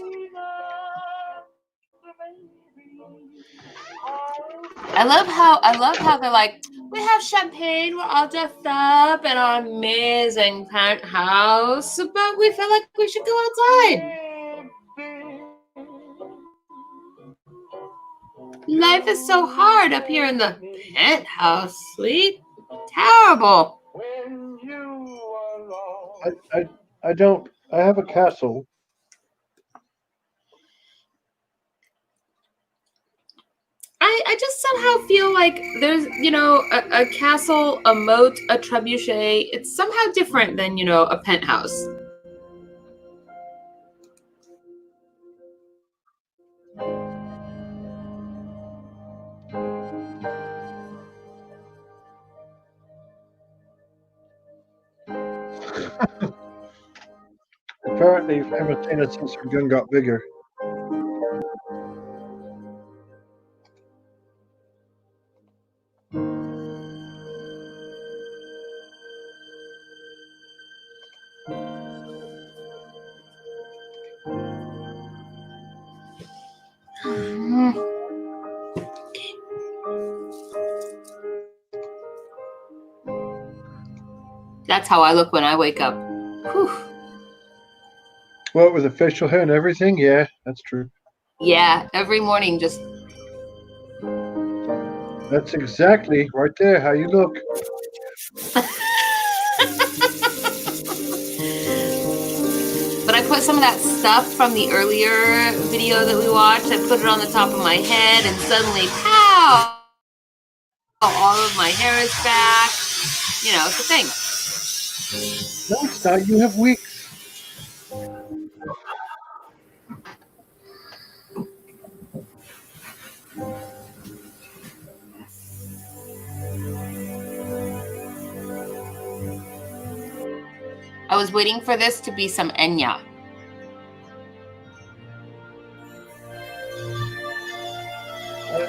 I love how they're like, we have champagne, we're all dressed up in our amazing penthouse, but we feel like we should go outside. Life is so hard up here in the penthouse suite. Terrible. I don't. I have a castle. I just somehow feel like there's, a castle, a moat, a trebuchet. It's somehow different than, a penthouse. Apparently, you've never seen it since her gun got bigger. That's how I look when I wake up. Whew. What, with the facial hair and everything? Yeah, that's true. Yeah, every morning just. That's exactly right there how you look. But I put some of that stuff from the earlier video that we watched. I put it on the top of my head, and suddenly, pow! All of my hair is back. It's a thing. No, it's not. You have weeks. I was waiting for this to be some Enya.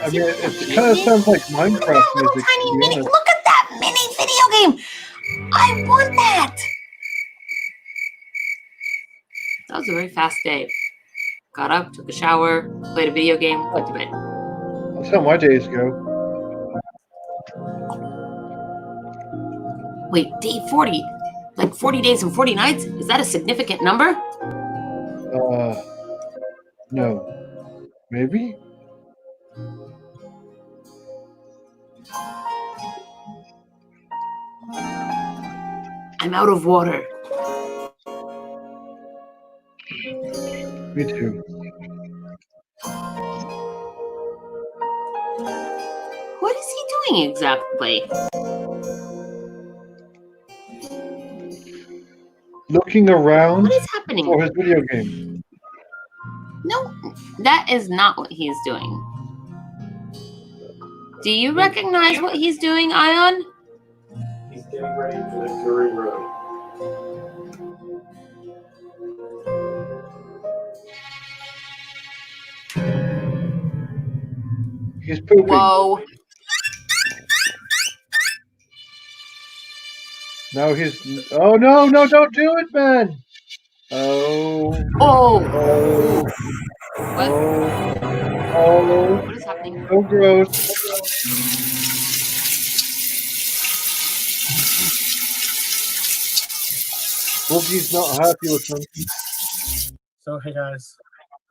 I mean, it kind of sounds like Minecraft music. Tiny mini. Look at that mini video game. I want that. That was a very fast day. Got up, took a shower, played a video game, went to bed. That's how my days go. Wait, day 40? Like 40 days and 40 nights? Is that a significant number? No. Maybe? I'm out of water. Me too. What is he doing exactly? Looking around What is happening? for his video game. No, that is not what he's doing. Do you recognize what he's doing, Ion? He's getting ready for the Fury Road. He's pooping. Whoa. Now he's. Oh no! Don't do it, man! Oh. Oh. What? What is happening? So gross. Boogie's not happy with him. So hey guys,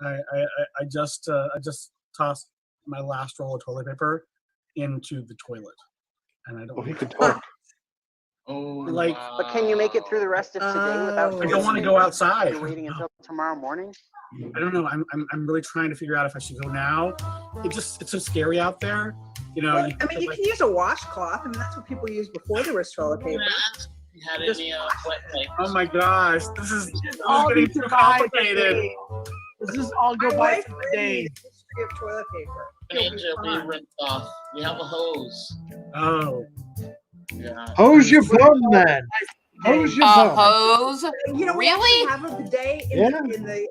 I just tossed my last roll of toilet paper into the toilet, and I don't. Oh, he could talk. Like, but can you make it through the rest of today without? I don't want to go outside. You're waiting until tomorrow morning. I don't know. I'm really trying to figure out if I should go now. It's so scary out there. You know. Well, I mean, you can use a washcloth. I mean, that's what people used before there was toilet paper. Had Just any wet wipes? Oh my gosh, this is all getting these too guys complicated. This is all go by today. History of toilet paper. Angel, we ripped off. We have a hose. Oh. Yeah. Hose your bum, man. Hose your bum. Hose? You know, Really? we actually have a bidet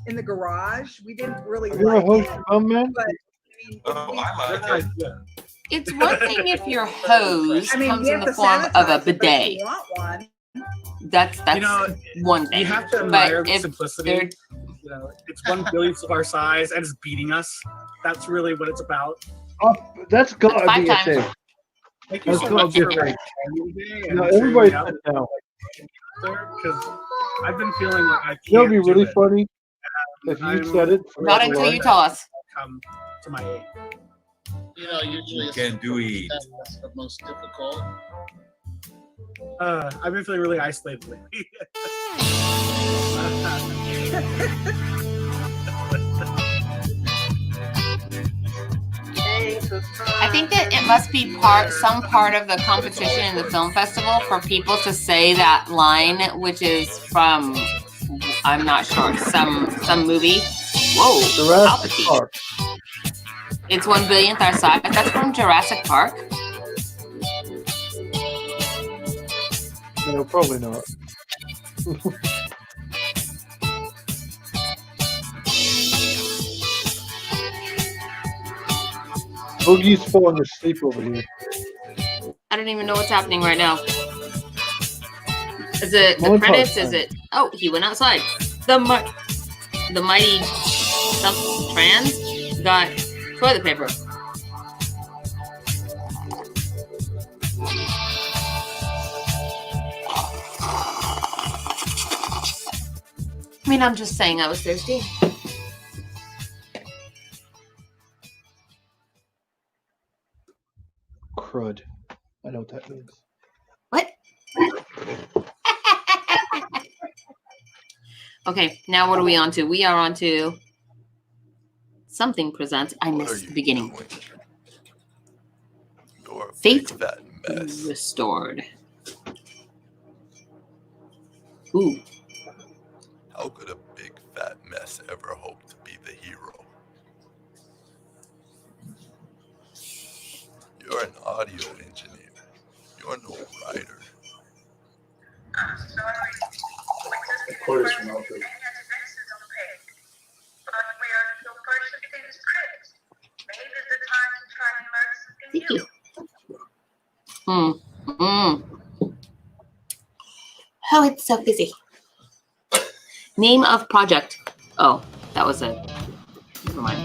in the garage. We didn't really Have you ever like hosed it, your bum, man? but I like it. It's one thing if your hose I mean, comes you in have the to form of a sanitize it, but if bidet. you want one. That's one thing. You have to admire But the if simplicity. they're- You know, it's 1/1000th of our size and it's beating us. That's really what it's about. Oh, that's gotta That's be 5 a thing. Thank you That's so gotta much be a for thing. and No, cheering everybody me up, sit down. because I've been feeling like I can't. You know, it'd be really do it. funny if you I'm said it. from Not the until line. you tell us. Come to my aid. You know, usually You can do it. that's the most difficult. I've been feeling really isolated lately. I think that it must be some part of the competition in the film festival for people to say that line, which is from, I'm not sure, some movie. Whoa, Jurassic Palpatine. Park. It's 1/1000th our size. That's from Jurassic Park. No, probably not. Boogie's falling asleep over here. I don't even know what's happening right now. Is it the Montage credits? time. Is it? Oh, he went outside. The mighty something trans got toilet paper. I mean, I'm just saying I was thirsty. Crud. I know what that means. What? Okay, now what are we on to? We are on to something presents. I missed the beginning. Faith restored. Ooh. How could a big fat mess ever hope to be the hero? You're an audio engineer. You're no writer. Of course, Penelope. Thank you. Oh, it's so busy. Name of project. Oh, that was it. Never mind.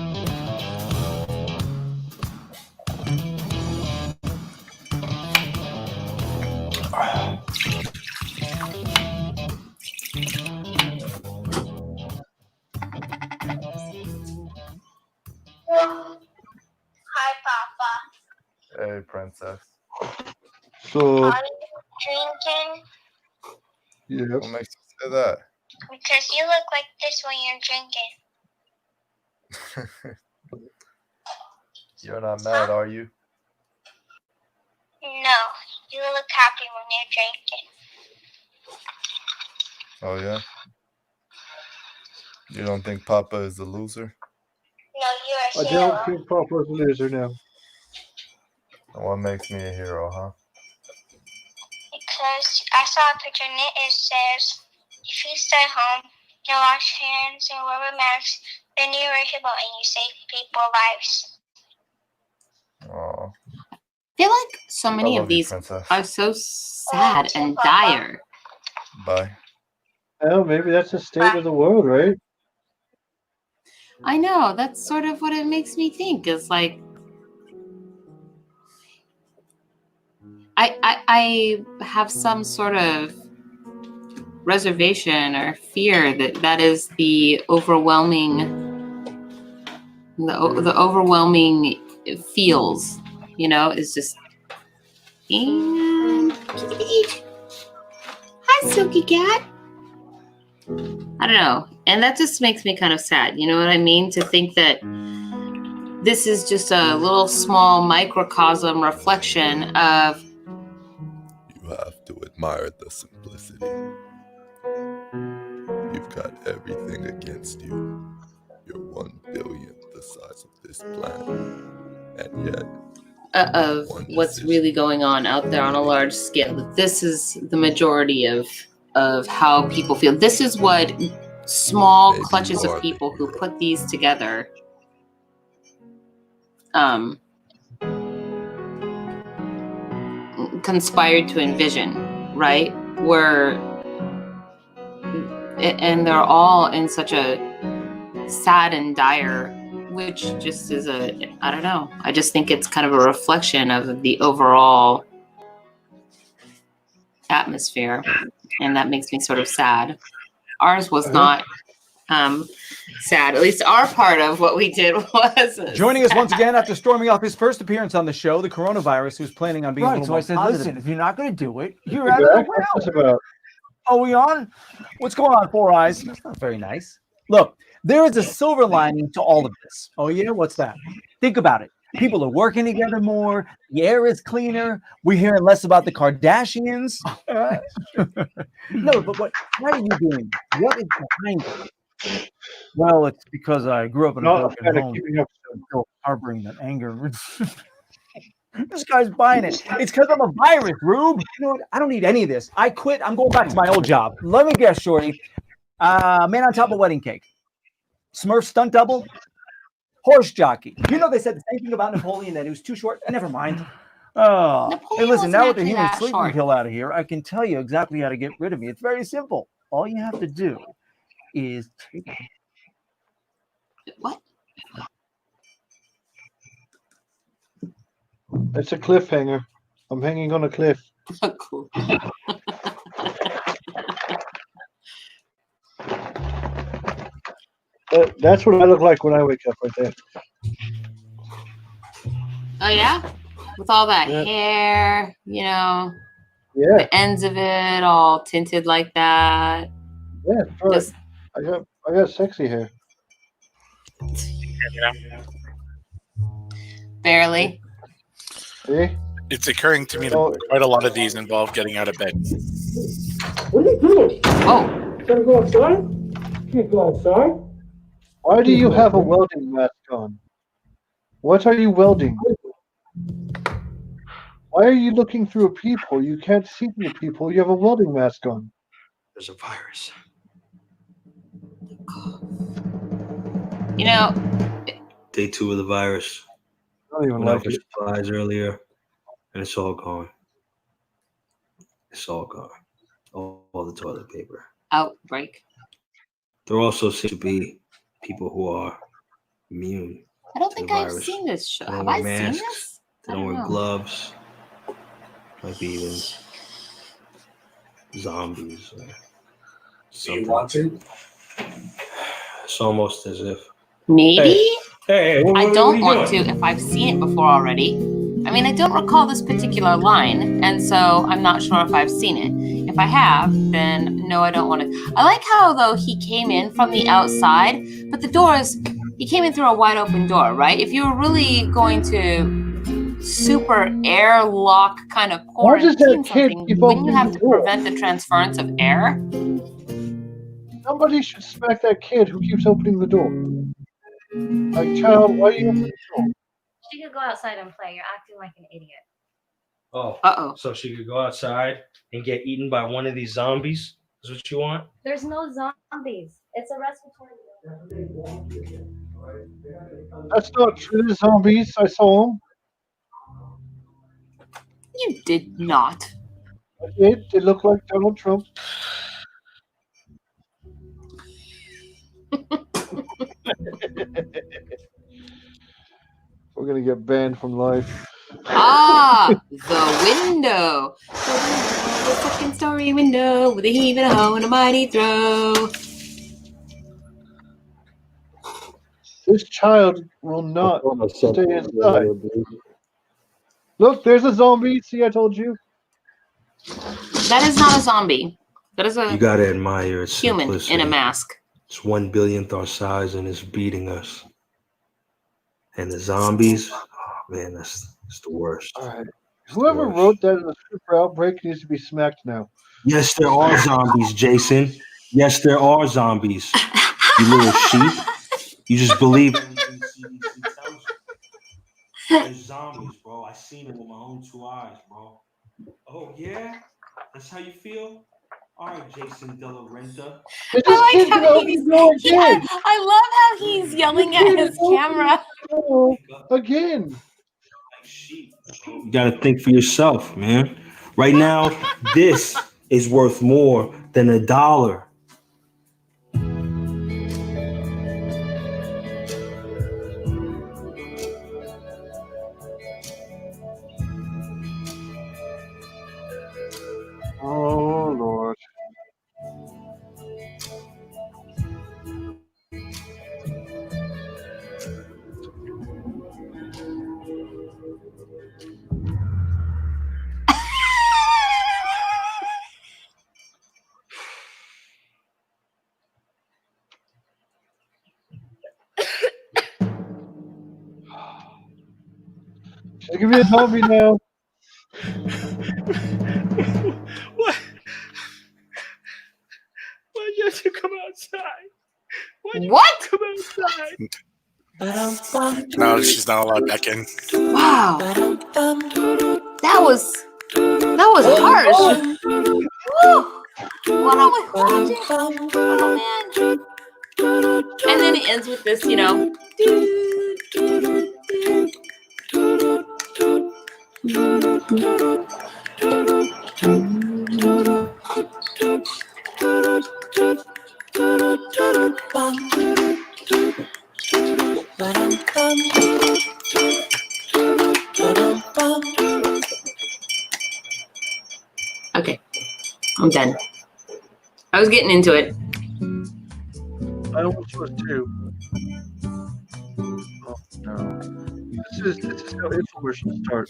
Hi, Papa. Hey, princess. So, Are you drinking? yeah. What makes you say that? Because you look like this when you're drinking. You're not mad, are you? No, you look happy when you're drinking. Oh, yeah? You don't think Papa is a loser? No, you're I a hero. don't think Papa's a loser now. And what makes me a hero, huh? Because I saw a picture and it says, if you stay home, you wash hands and wear masks, then you're a hero and you save people's lives. Oh. I feel like so many I of love you, these princess. are so sad and dire. Bye. Well, maybe that's the state of the world, right? I know, that's sort of what it makes me think, is like I have some sort of reservation or fear that is the overwhelming feels, you know, is just and hi Silky Cat. I don't know. And that just makes me kind of sad. You know what I mean? To think that this is just a little small microcosm reflection of. You have to admire the simplicity. You've got everything against you. You're 1/100000th the size of this planet. And yet. Of what's really going on out there on a large scale. This is the majority of how people feel. This is what small clutches of people who put these together conspired to envision, right? And they're all in such a sad and dire, which just is I don't know. I just think it's kind of a reflection of the overall atmosphere, and that makes me sort of sad. Ours was not sad. At least our part of what we did was Joining us once again after storming off his first appearance on the show, the coronavirus, who's planning on being a Right, little so more I said, positive. listen, if you're not going to do it, you're out of the What's realm. about? Are we on? What's going on, Four Eyes? That's not very nice. Look, there is a silver lining to all of this. Oh yeah, what's that? Think about it. People are working together more. The air is cleaner. We're hearing less about the Kardashians. No, but what are you doing? What is behind it? Well, it's because I grew up in a No, broken kinda home. keeping up. Still harboring that anger. This guy's buying it. It's because I'm a virus, Rube. You know what? I don't need any of this. I quit. I'm going back to my old job. Let me guess, Shorty. Man on top of wedding cake. Smurf stunt double. Horse jockey. You know they said the same thing about Napoleon, that he was too short. Never mind. Oh, hey, Napoleon listen, now with the wasn't human actually that sleeping short. pill out of here, I can tell you exactly how to get rid of me. It's very simple. All you have to do is take What? It's a cliffhanger. I'm hanging on a cliff. Cool. That's what I look like when I wake up right there. Oh yeah, with all that hair, you know, Yeah. the ends of it all tinted like that. Yeah, that's right. I got sexy hair. Barely. See? It's occurring to me that quite a lot of these involve getting out of bed. What are you doing? Oh. Gotta go outside? Can't go outside. Why do you have a welding mask on? What are you welding? Why are you looking through a peephole? You can't see through a peephole. You have a welding mask on. There's a virus. You know, Day 2 of the virus. I don't even Went out like for it. supplies earlier, and it's all gone. It's all gone. All the toilet paper. outbreak. There also seem to be people who are immune. I don't to think the I've virus. seen this show. They don't Have wear I seen masks. this? They I don't don't wear know. gloves. Might be even zombies. Or Do you want to? It's almost as if. Maybe? Hey, what I are don't you want doing? to if I've seen it before already. I mean, I don't recall this particular line, and so I'm not sure if I've seen it. If I have, then no, I don't want to. I like how, though, he came in from the outside, but the doors, he came in through a wide open door, right? If you were really going to super airlock kind of Why does that quarantine kid something, keep wouldn't you opening have the to door? prevent the transference of air? Somebody should smack that kid who keeps opening the door. Like, child, why are you opening the door? She could go outside and play. You're acting like an idiot. Oh. Uh-oh. So she could go outside and get eaten by one of these zombies? Is what you want? There's no zombies. It's a respiratory illness. That's not true. There's zombies. I saw them. You did not. I did. They look like Donald Trump. We're gonna get banned from life. Ah, the window. The second story window with a heave and a hoe and a mighty throw. This child will not stay inside. Look, there's a zombie. See, I told you. That is not a zombie. That is a You gotta admire its human simplicity. in a mask. It's 1/1000th our size and it's beating us. And the zombies, oh man, that's the worst. All right. Whoever wrote that in the super outbreak needs to be smacked now. Yes, there are zombies, Jason. Yes, there are zombies. You little sheep. You just believe everything CDC tells you. There's zombies, bro. I seen them with my own 2 eyes, bro. Oh yeah? That's how you feel? All right, Jason De La Renta. I like how I love how he's yelling at his camera. Again. You gotta think for yourself, man. Right now, this is worth more than $1. Oh Lord. She's gonna be a zombie now. What? Why did you come outside? Why did What? you come outside? No, she's not allowed back in. Wow. That was harsh. Woo. What are we watching? Oh man. And then it ends with this, you know. Okay, I'm done. I was getting into it. I almost was too. Oh no. This is how infomercials start.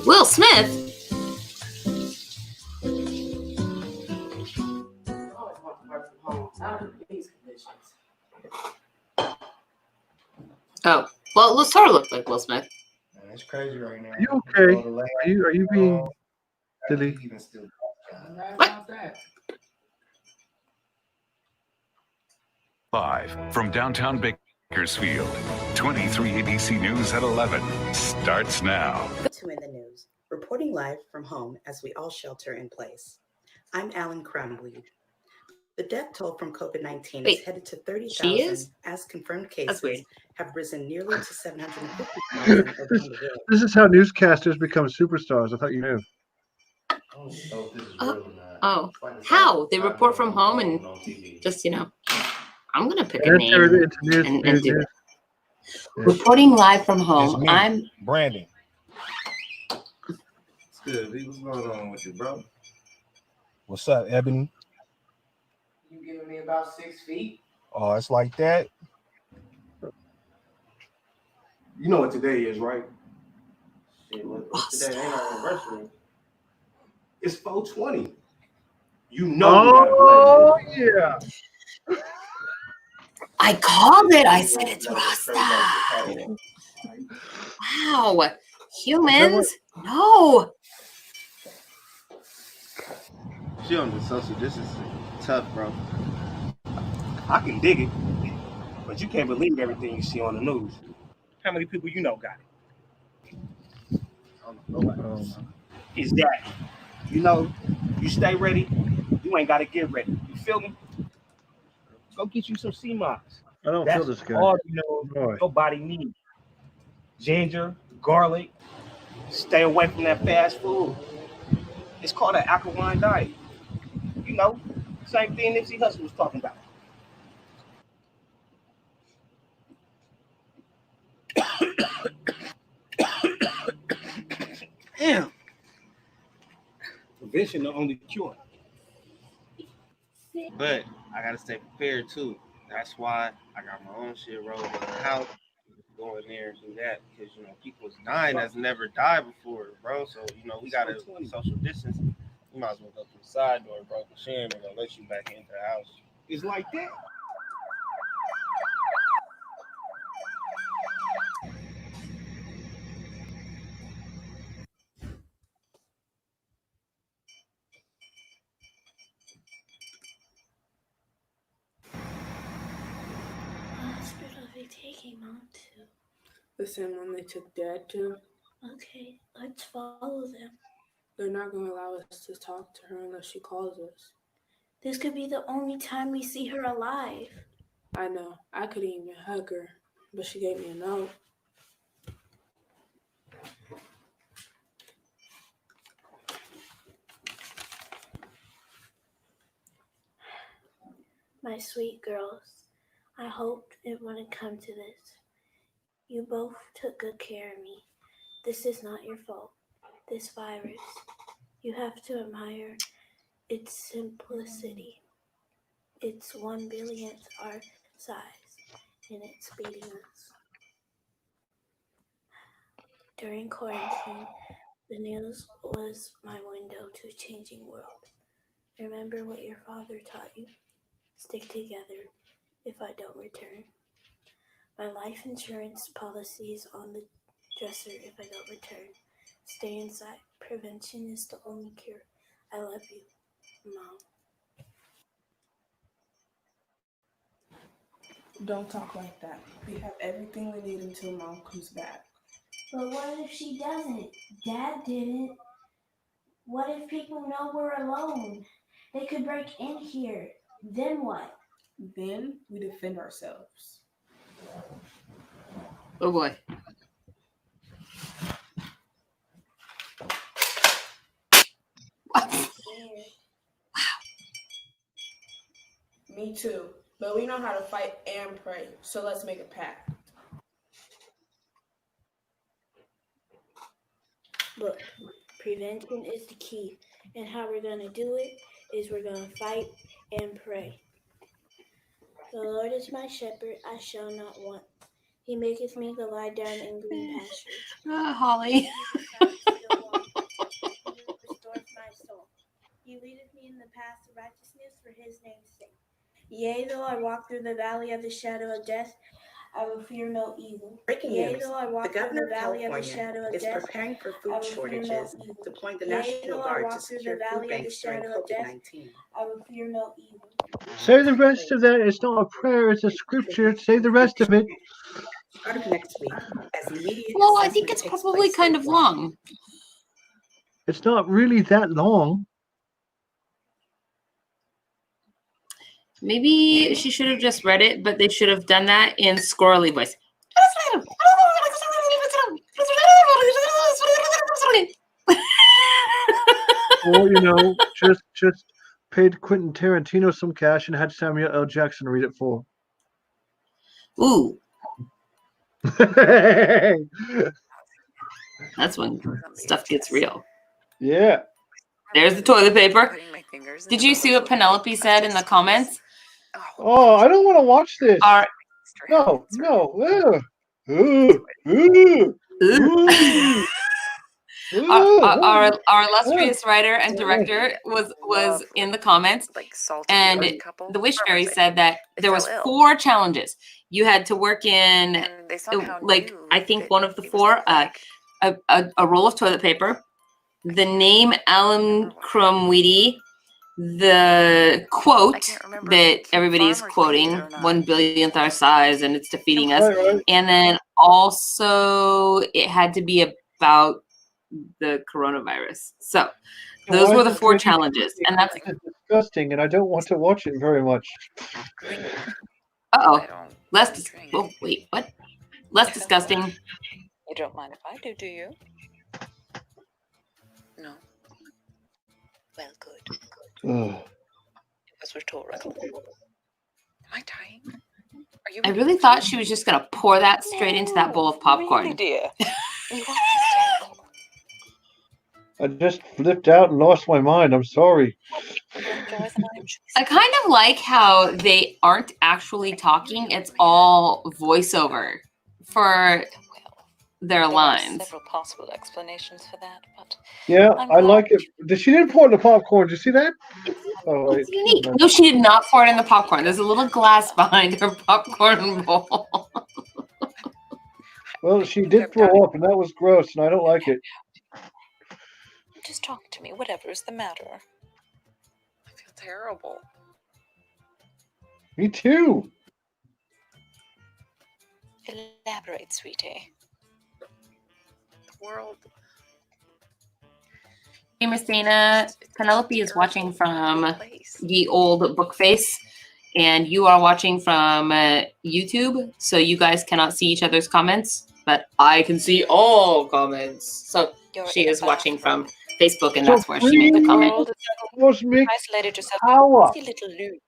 Will Smith. Oh, well, it sort of looked like Will Smith. It's crazy right now. Are you okay? Are you being silly? What? Live from downtown Bakersfield, 23 ABC News at 11 starts now. To In the News, reporting live from home as we all shelter in place. I'm Alan Crumweed. The death toll from COVID-19 is headed to 30,000 as confirmed cases have risen nearly to 750,000 around the world. This is how newscasters become superstars. I thought you knew. Oh, how? They report from home and just, you know, I'm going to pick a That's name everything into and do it. Reporting live from home. I'm Brandon. It's good. V. What's going on with you, bro? What's up, Ebony? You giving me about 6 feet? Oh, it's like that? You know what today is, right? Shit, what's today? Ain't our anniversary. It's 420. You know we gotta blame it. Yeah. I called it. I said it's Rasta. Wow. Humans? No. She on the social distance. Tough, bro. I can dig it, but you can't believe everything you see on the news. How many people you know got it? I don't know nobody. Is that, you know, you stay ready, you ain't got to get ready. You feel me? Go get you some sea moss. I don't feel this good. All you know your body needs. Ginger, garlic. Stay away from that fast food. It's called an alkaline diet. You know, same thing Nipsey Hussle was talking about. Damn. Prevention the only cure. But I gotta stay prepared too. That's why I got my own shit rolled in the house. Go in there and do that because you know people's dying that's never died before, bro. So you know we gotta social distance. You might as well go through the side door, bro. Cause she ain't gonna let you back into the house. It's like that. What hospital are they taking Mom to? The same one they took Dad to. Okay, let's follow them. They're not going to allow us to talk to her unless she calls us. This could be the only time we see her alive. I know. I couldn't even hug her, but she gave me a note. My sweet girls, I hoped it wouldn't come to this. You both took good care of me. This is not your fault. This virus, you have to admire its simplicity. It's 1/1000th our size, and it's beating us. During quarantine, the news was my window to a changing world. Remember what your father taught you. Stick together if I don't return. My life insurance policy is on the dresser if I don't return. Stay inside. Prevention is the only cure. I love you, Mom. Don't talk like that. We have everything we need until Mom comes back. But what if she doesn't? Dad didn't. What if people know we're alone? They could break in here. Then what? Then we defend ourselves. Oh boy. Me too. But we know how to fight and pray. So let's make a pact. Look, prevention is the key. And how we're going to do it is we're going to fight and pray. The Lord is my shepherd, I shall not want. He maketh me to lie down in green pastures. Holly. He restores my soul. He leadeth me in the paths of righteousness for his name's sake. Yea, though I walk through the valley of the shadow of death, I will fear no evil. Breaking Yea, news. though I The walk through governor the of valley of the California shadow of is death, preparing for I food will fear no shortages, evil. deploying the Yea, National though I Guard to walk through the secure food valley of the banks during shadow of death, COVID-19. I will fear no evil. Say the rest of that. It's not a prayer, it's a scripture. Say the rest of it. Start of next week, as immediate Well, I think assessment it's takes probably place kind of statewide. long. It's not really that long. Maybe she should have just read it, but they should have done that in squirrely voice. Or, you know, just paid Quentin Tarantino some cash and had Samuel L. Jackson read it for. Ooh. That's when stuff gets real. Yeah. There's the toilet paper. Did you see what Penelope said in the comments? Oh, I don't want to watch this. No. Our illustrious writer and director was in the comments, and the Wish Fairy said that there was 4 challenges. You had to work in, like, I think one of the 4, a roll of toilet paper, the name Alan Crumweedy, the quote that everybody's quoting, 1 billionth our size and it's defeating us. Right. And then also it had to be about the coronavirus. So those were the 4 challenges. And that's disgusting, and I don't want to watch it very much. Oh, wait, what? Less disgusting. You don't mind if I do you? No. Well, good. Because we're touring. Am I dying? Are you? I really thought she was just gonna pour that straight into that bowl of popcorn. Really, dear. You are hysterical. I just flipped out and lost my mind. I'm sorry. I kind of like how they aren't actually talking. It's all voiceover for their lines. Several possible explanations for that, but Yeah, I like it. She didn't pour in the popcorn. Did you see that? Oh, wait. It's unique. No, she did not pour it in the popcorn. There's a little glass behind her popcorn bowl. Well, she did throw up, and that was gross, and I don't like it. just talk to me. Whatever is the matter? I feel terrible. Me too. Elaborate, sweetie. The world. Hey, Miss Dana, Penelope is watching from the old book face, and you are watching from YouTube, so you guys cannot see each other's comments, but I can see all comments. So she is watching from Facebook, and that's where she made the comment. Isolated yourself. Power. Little Lou.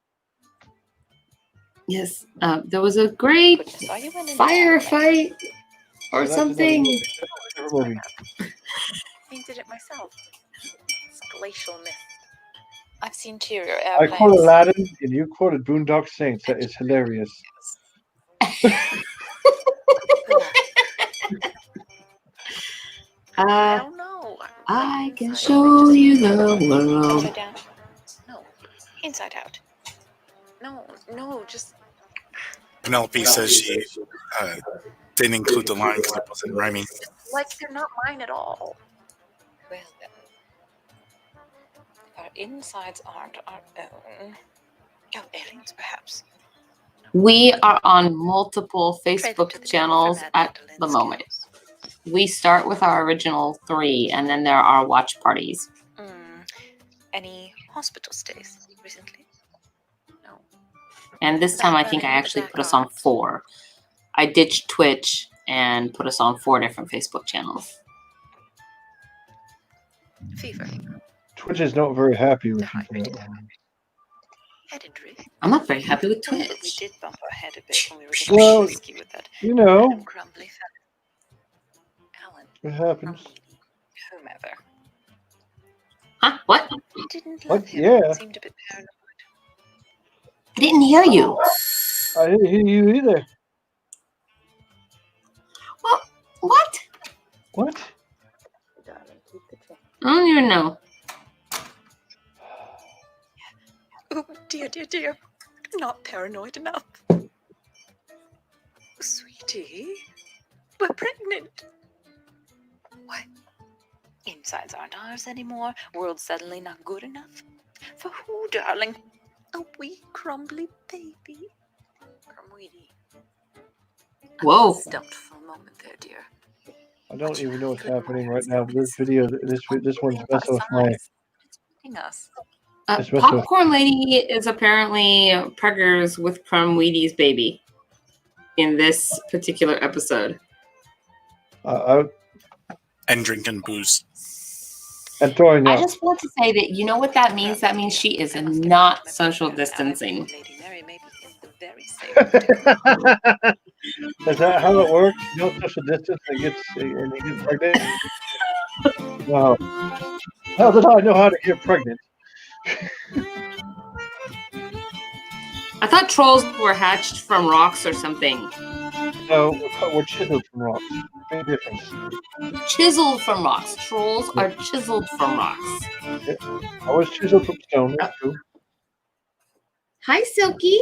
Yes, there was a great firefight or something. Painted it myself. It's glacial mist. I've seen interior I airplanes. quote Aladdin, and you quoted Boondock Saints. That is hilarious. I don't know. I can show you the world. Upside down? No. Inside out? No, just... Penelope says she didn't include the line because it wasn't rhyming. Like they're not mine at all. Well then. If our insides aren't our own... Oh, aliens perhaps. We are on multiple Facebook channels at the moment. We start with our original 3, and then there are watch parties. Any hospital stays recently? No. And this time I think I actually put us on 4. I ditched Twitch and put us on 4 different Facebook channels. Fever. Twitch is not very happy with you for that one. Head injury. I'm not very happy with We Twitch. did bump our head a bit when we were getting Well, risky with that. you know, Adam Crumbly Alan, it happens. whomever. Huh? What? I didn't What? love him. Yeah. Seemed a bit paranoid. I didn't hear you. I didn't hear you either. Well, what? What? I don't even know. Oh, dear. I'm not paranoid enough. Sweetie, we're pregnant. What? Insides aren't ours anymore. World's suddenly not good enough. For who, darling? A wee crumbly baby. Crumweedy. Whoa. Stumped for a moment there, dear. I don't even know what's happening right now. This video, this one's messing with my. Us. It's messing with. Popcorn Lady is apparently preggers with Crumweedy's baby in this particular episode. And drinking booze. And throwing I up. just want to say that you know what that means? That means she is not social distancing. Is that how it works? You don't social distance and you get pregnant? Wow. How did I know how to get pregnant? I thought trolls were hatched from rocks or something. No, we're chiseled from rocks. Big difference. Chiseled from rocks. Trolls are chiseled from rocks. Yeah. I was chiseled from stone. That's true. Hi, Silky.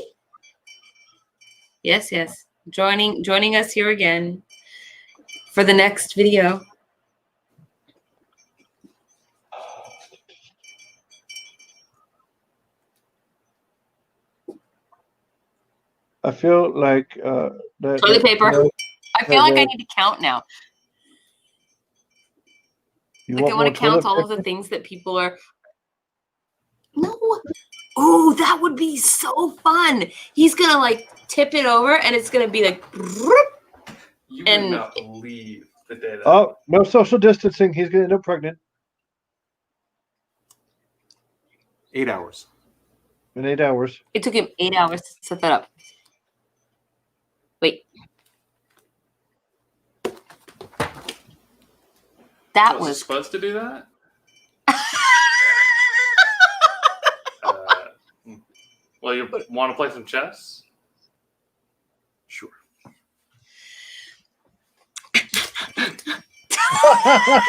Yes. Joining us here again for the next video. I feel like that. Toilet paper. I feel like I need to count now. Like I want to count all of the things that people are. No. Oh, that would be so fun. He's gonna like tip it over, and it's gonna be like. You would not believe the day that. Oh, no social distancing. He's gonna end up pregnant. 8 hours. In 8 hours. It took him 8 hours to set that up. Wait. That was supposed to do that? Well, you want to play some chess? Sure. Hey,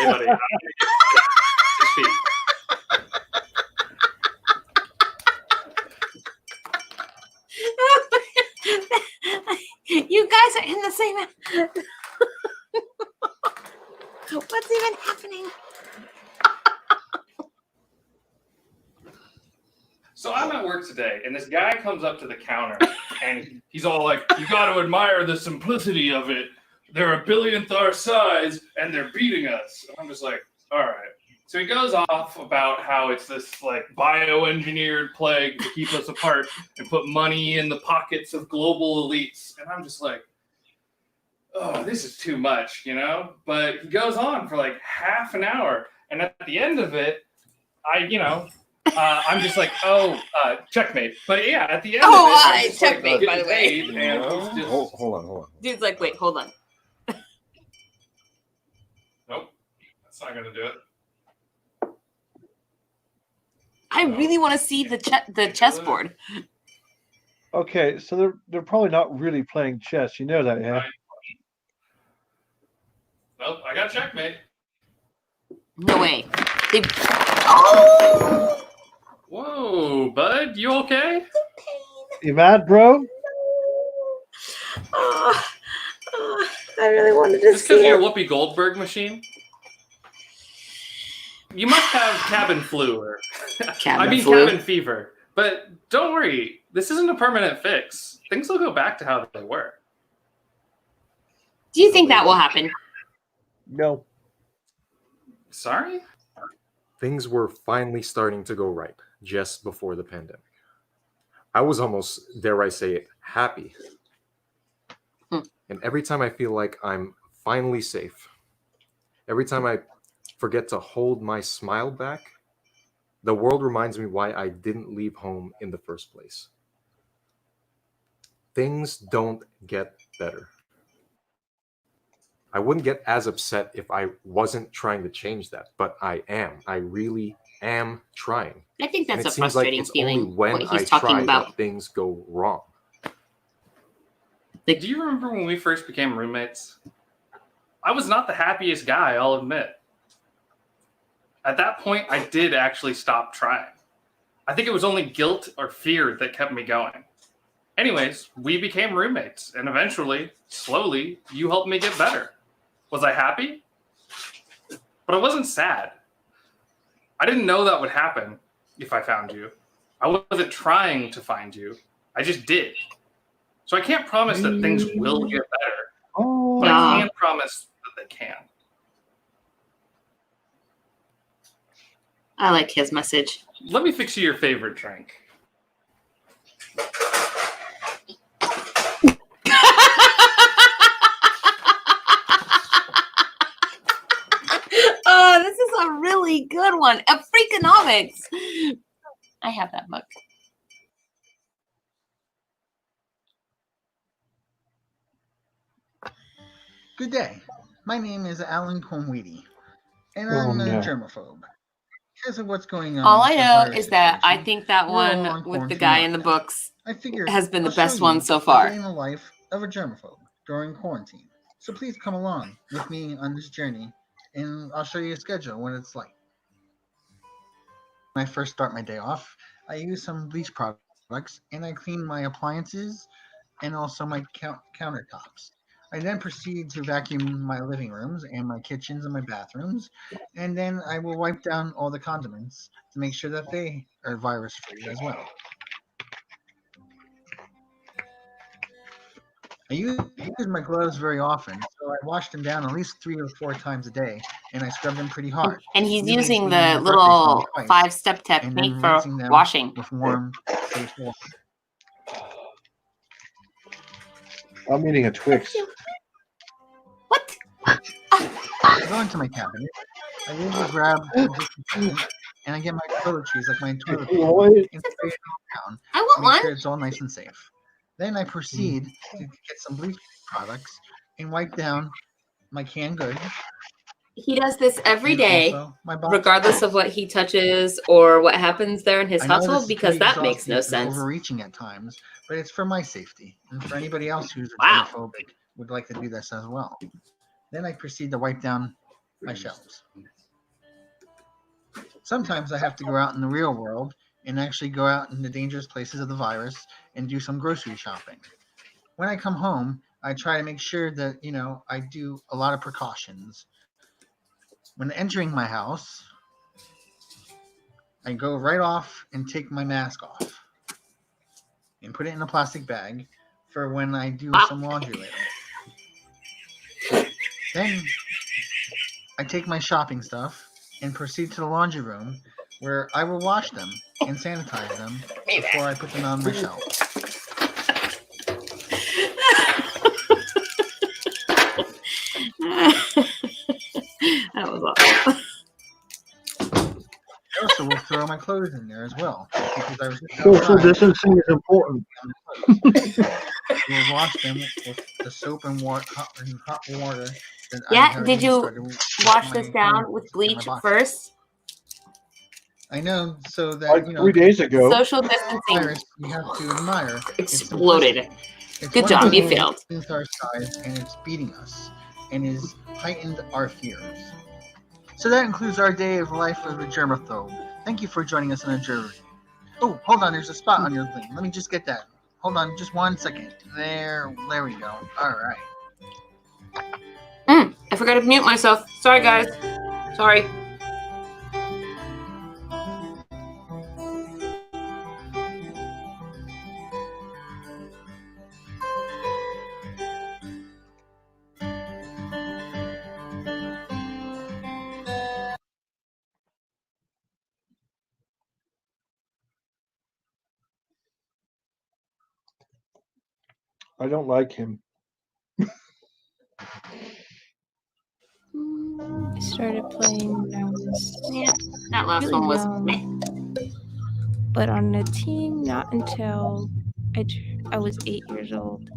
buddy. 6 feet. You guys are in the same. What's even happening? So I'm at work today, and this guy comes up to the counter, and he's all like, "You got to admire the simplicity of it. They're a billionth our size, and they're beating us." And I'm just like, "All right." So he goes off about how it's this like bioengineered plague to keep us apart and put money in the pockets of global elites. And I'm just like, oh, this is too much, you know? But he goes on for like half an hour. And at the end of it, I'm just like, checkmate. But yeah, at the end of it, I'm just checkmate, like, by the way. and he's just, Hold on. Dude's like, wait, hold on. Nope, that's not gonna do it. I really want to see the chessboard. Okay, so they're probably not really playing chess. You know that, yeah? Nope, I got checkmate. No way. They... Oh! Whoa, bud, you okay? You mad, bro? I really wanted to Just because see of your it. Whoopi Goldberg machine? You must have cabin flu or Cabin cabin fever. But don't worry, this isn't a permanent fix. Things will go back to how they were. Do you think that will happen? No. Sorry? Things were finally starting to go right just before the pandemic. I was almost, dare I say it, happy. And every time I feel like I'm finally safe, every time I forget to hold my smile back, the world reminds me why I didn't leave home in the first place. Things don't get better. I wouldn't get as upset if I wasn't trying to change that, but I am. I really am trying. I think that's and it a seems frustrating like it's feeling, only when what he's I talking try about. that things go wrong. Do you remember when we first became roommates? I was not the happiest guy, I'll admit. At that point, I did actually stop trying. I think it was only guilt or fear that kept me going. Anyways, we became roommates, and eventually, slowly, you helped me get better. Was I happy? But I wasn't sad. I didn't know that would happen if I found you. I wasn't trying to find you. I just did. So I can't promise that things will get better, but I can promise that they can. I like his message. Let me fix you your favorite drink. Oh, this is a really good one. A Freakonomics. I have that book. Good day. My name is Alan Cornweedy, and Oh, I'm a no. germaphobe. Because of what's going on. All I with the know virus is that I situation, think that we're all one on with the quarantine guy right in the now. books I figured has been the I'll best show one you so a far. day in the life of a germaphobe during quarantine. So please come along with me on this journey, and I'll show you a schedule what it's like. When I first start my day off, I use some bleach products, and I clean my appliances and also my countertops. I then proceed to vacuum my living rooms and my kitchens and my bathrooms, and then I will wipe down all the condiments to make sure that they are virus free as well. I use my gloves very often, so I wash them down at least 3 or 4 times a day, and I scrub them pretty hard. And he's usually using cleaning the the birthday phone little twice, 5-step and then technique for rinsing them washing. with warm, safe water. I'm eating a Twix. I go into my cabinet. I usually grab a disinfectant, and I get my toiletries, like my toilet paper, and spray it all down. I want make one. sure it's all nice and safe. Then I proceed to get some bleach products and wipe down my canned goods. He does this every And day, also my box regardless of what he touches or what happens there in his I know this household, is because pretty that makes no exhausting and sense. overreaching at times, but it's for my safety and for anybody else who's Wow. germophobic would like to do this as well. Then I proceed to wipe down my shelves. Sometimes I have to go out in the real world and actually go out in the dangerous places of the virus and do some grocery shopping. When I come home, I try to make sure that, I do a lot of precautions. When entering my house, I go right off and take my mask off and put it in a plastic bag for when I do some laundry later. Then I take my shopping stuff and proceed to the laundry room where I will wash them and sanitize them before I put them on my shelf. That was awesome. I also will throw my clothes in there as well because I was Social distancing is important. We'll wash them with the soap and hot water. That I Yeah, have did you started with wash my this down clothes with and bleach my boxes. first? I know, so that Like 3 days ago. Social distancing virus you have to admire. exploded. It's Good job, you failed. It's our size and it's beating us and has heightened our fears. So that includes our day of life of a germaphobe. Thank you for joining us on a journey. Oh, hold on, there's a spot on your thing. Let me just get that. Hold on, just 1 second. There we go. All right. I forgot to mute myself. Sorry, guys. Sorry. I don't like him. I started playing when I was that last really one was young, but on a team not until I was 8 years old.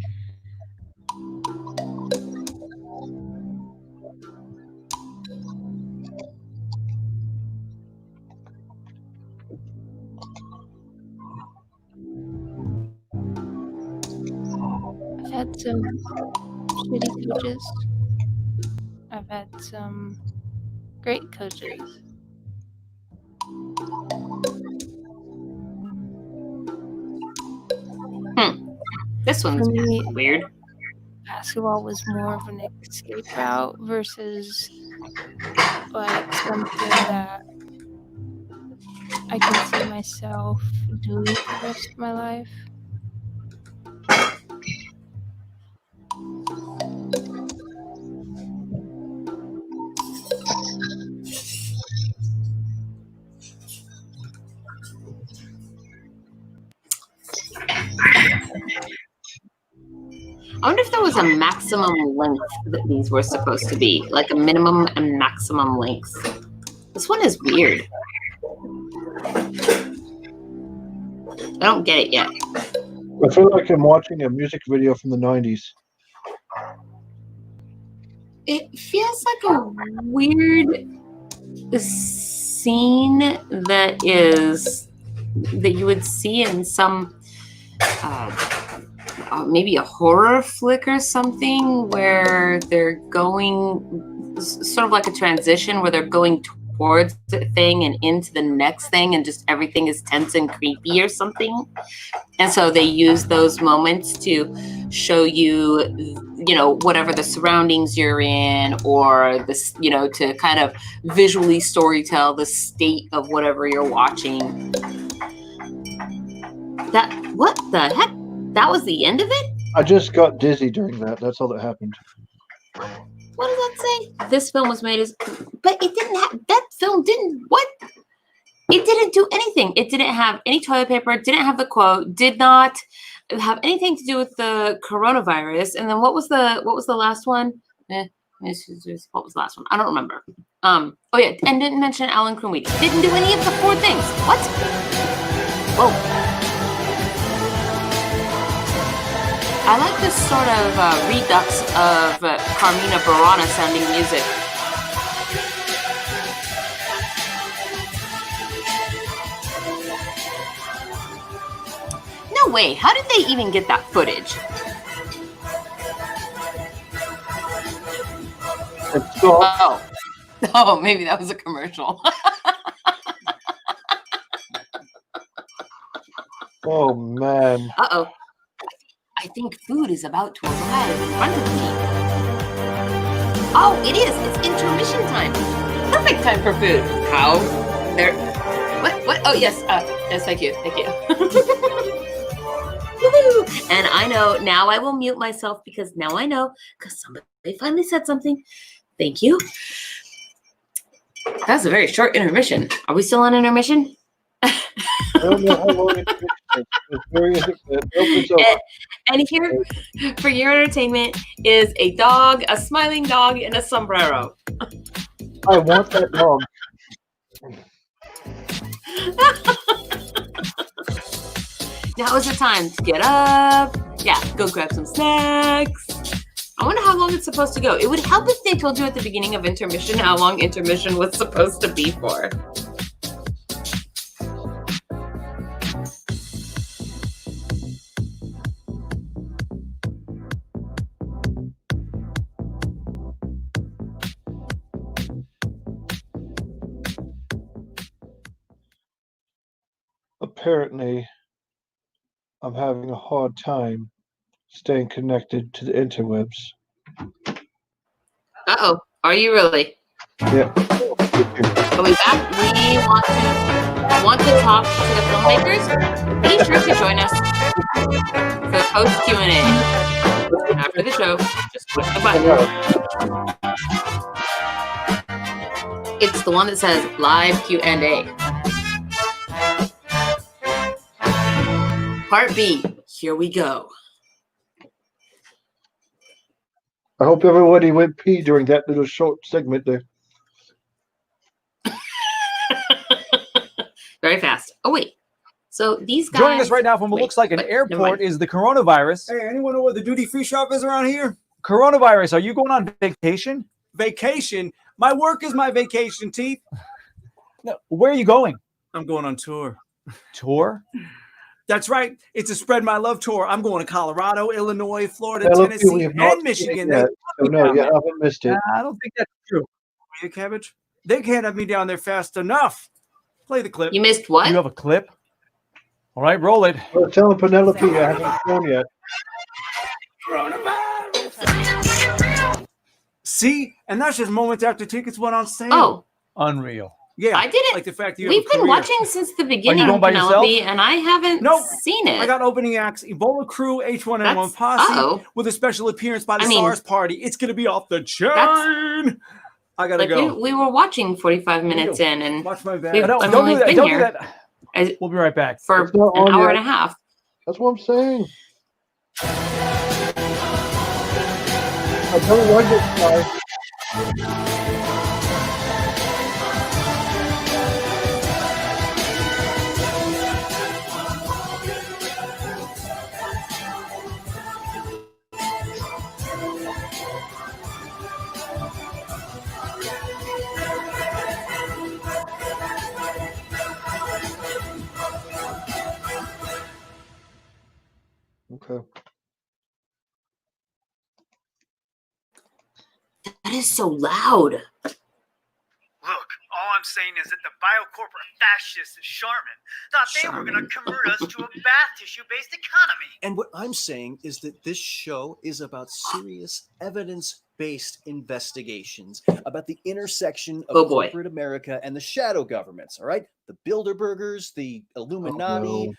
I've had some shitty coaches. I've had some great coaches. This one's For me, weird. basketball was more of an escape route versus like something that I can see myself doing for the rest of my life. I wonder if there was a maximum length that these were supposed to be, like a minimum and maximum lengths. This one is weird. I don't get it yet. I feel like I'm watching a music video from the 90s. It feels like a weird scene that you would see in some maybe a horror flick or something, where they're going sort of like a transition where they're going towards the thing and into the next thing, and just everything is tense and creepy or something. And so they use those moments to show you, whatever the surroundings you're in, or this, to kind of visually storytell the state of whatever you're watching. What the heck? That was the end of it? I just got dizzy during that. That's all that happened. What does that say? This film was made but it didn't have, that film didn't, what? It didn't do anything. It didn't have any toilet paper, didn't have the quote, did not have anything to do with the coronavirus. And then what was the last one? What was the last one? I don't remember. Oh yeah, and didn't mention Alan Cromwell. Didn't do any of the 4 things. What? Whoa. I like this sort of redux of Carmina Burana sounding music. No way, how did they even get that footage? Oh, maybe that was a commercial. Oh, man. Uh-oh. I think food is about to arrive in front of me. Oh, it is. It's intermission time. Perfect time for food. How? There. What? Oh, yes. Yes, thank you. Thank you. Woo-hoo! And I know, now I will mute myself because now I know, because somebody finally said something. Thank you. That was a very short intermission. Are we still on intermission? I don't know how long intermission is. It's very and here, for your entertainment, is a dog, a smiling dog in a sombrero. I want that dog. Now is the time to get up. Yeah, go grab some snacks. I wonder how long it's supposed to go. It would help if they told you at the beginning of intermission how long intermission was supposed to be for. apparently I'm having a hard time staying connected to the interwebs. Uh-oh. Are you really? Yeah. Are we back? We want to talk to the filmmakers. Be sure to join us for the post Q&A after the show. Just push the button. It's the one that says live Q&A. Part B. Here we go. I hope everybody went pee during that little short segment there. Very fast. Oh, wait. So these guys... Joining us right now from what looks like an airport is the coronavirus. Hey, anyone know where the duty-free shop is around here? Coronavirus, are you going on vacation? Vacation? My work is my vacation, Teeth. No, where are you going? I'm going on tour. Tour? That's right. It's a Spread My Love tour. I'm going to Colorado, Illinois, Florida, Penelope, Tennessee, we have not and Michigan. seen it yet. Oh, no, you haven't missed it. I don't think that's true. Hey, Cabbage, they can't have me down there fast enough. Play the clip. You missed what? You have a clip? All right, roll it. Well, tell Penelope I haven't shown yet. See? And that's just moments after tickets went on sale. Oh. Unreal. Yeah. I didn't. Like the fact that you We've have a been career. watching since the beginning, going by Penelope, yourself? and I haven't seen it. I got opening acts, Ebola Crew, H1N1 That's- Posse, uh-oh. with a special appearance by the I mean, SARS party. It's going to be off the chain. I got to Like, go. we were watching 45 minutes in, and Watch my back. we've, Don't I mean, do we've that. been Don't do here that. We'll be right back. for It's not an on hour yet. and a half. That's what I'm saying. I don't like it, guys. Okay. That is so loud. Look, all I'm saying is that the biocorporate fascists at Charmin thought they were going to convert us to a bath tissue-based economy. And what I'm saying is that this show is about serious evidence-based investigations about the intersection of Oh, boy. corporate America and the shadow governments, all right? The Bilderbergers, the Illuminati,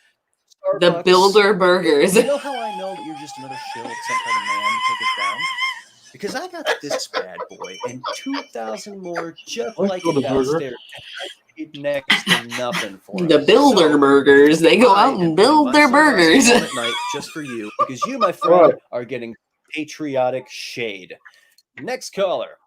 The Starbucks. Builder Burgers. You know how I know that you're just another shill of some kind of man to take us down? Because I got this bad boy and 2,000 more just Let's like go it to Burger. downstairs. Next to nothing for The us. Builder So, Burgers. They go I out am and putting build my their sunglasses burgers. on at night just for you, because you, my friend, are getting patriotic shade. Next caller.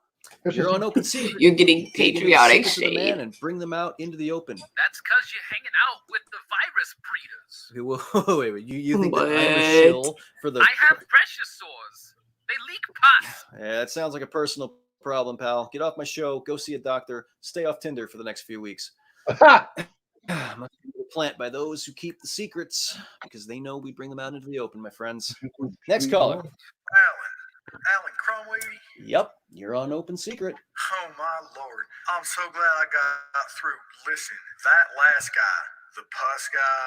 You're on Open Secret. You're getting You take into the patriotic secrets of the shade. man and bring them out into the open. That's because you're hanging out with the virus breeders. Okay, wait. You think that I'm a What? shill for the... I have pressure sores. They leak pus. Yeah, that sounds like a personal problem, pal. Get off my show. Go see a doctor. Stay off Tinder for the next few weeks. Must be a plant by those who keep the secrets, because they know we bring them out into the open, my friends. Next caller. Alan Cromwell. Yep, you're on Open Secret. Oh my lord. I'm so glad I got through. Listen, that last guy, the pus guy,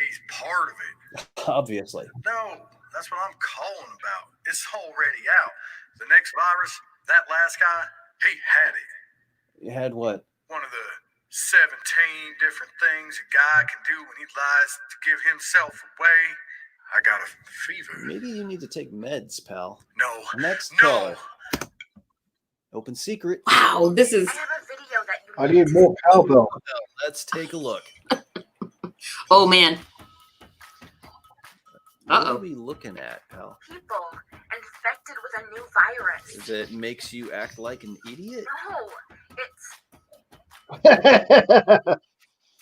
he's part of it. Obviously. No, that's what I'm calling about. It's already out. The next virus, that last guy, he had it. You had what? One of the 17 different things a guy can do when he lies to give himself away. I got a fever. Maybe you need to take meds, pal. No. Next No. caller. Open Secret. Wow, this is... I need more cowbell. Let's take a look. Oh, man. What Uh-oh. are we looking at, pal? People infected with a new virus. That makes you act like an idiot? No, it's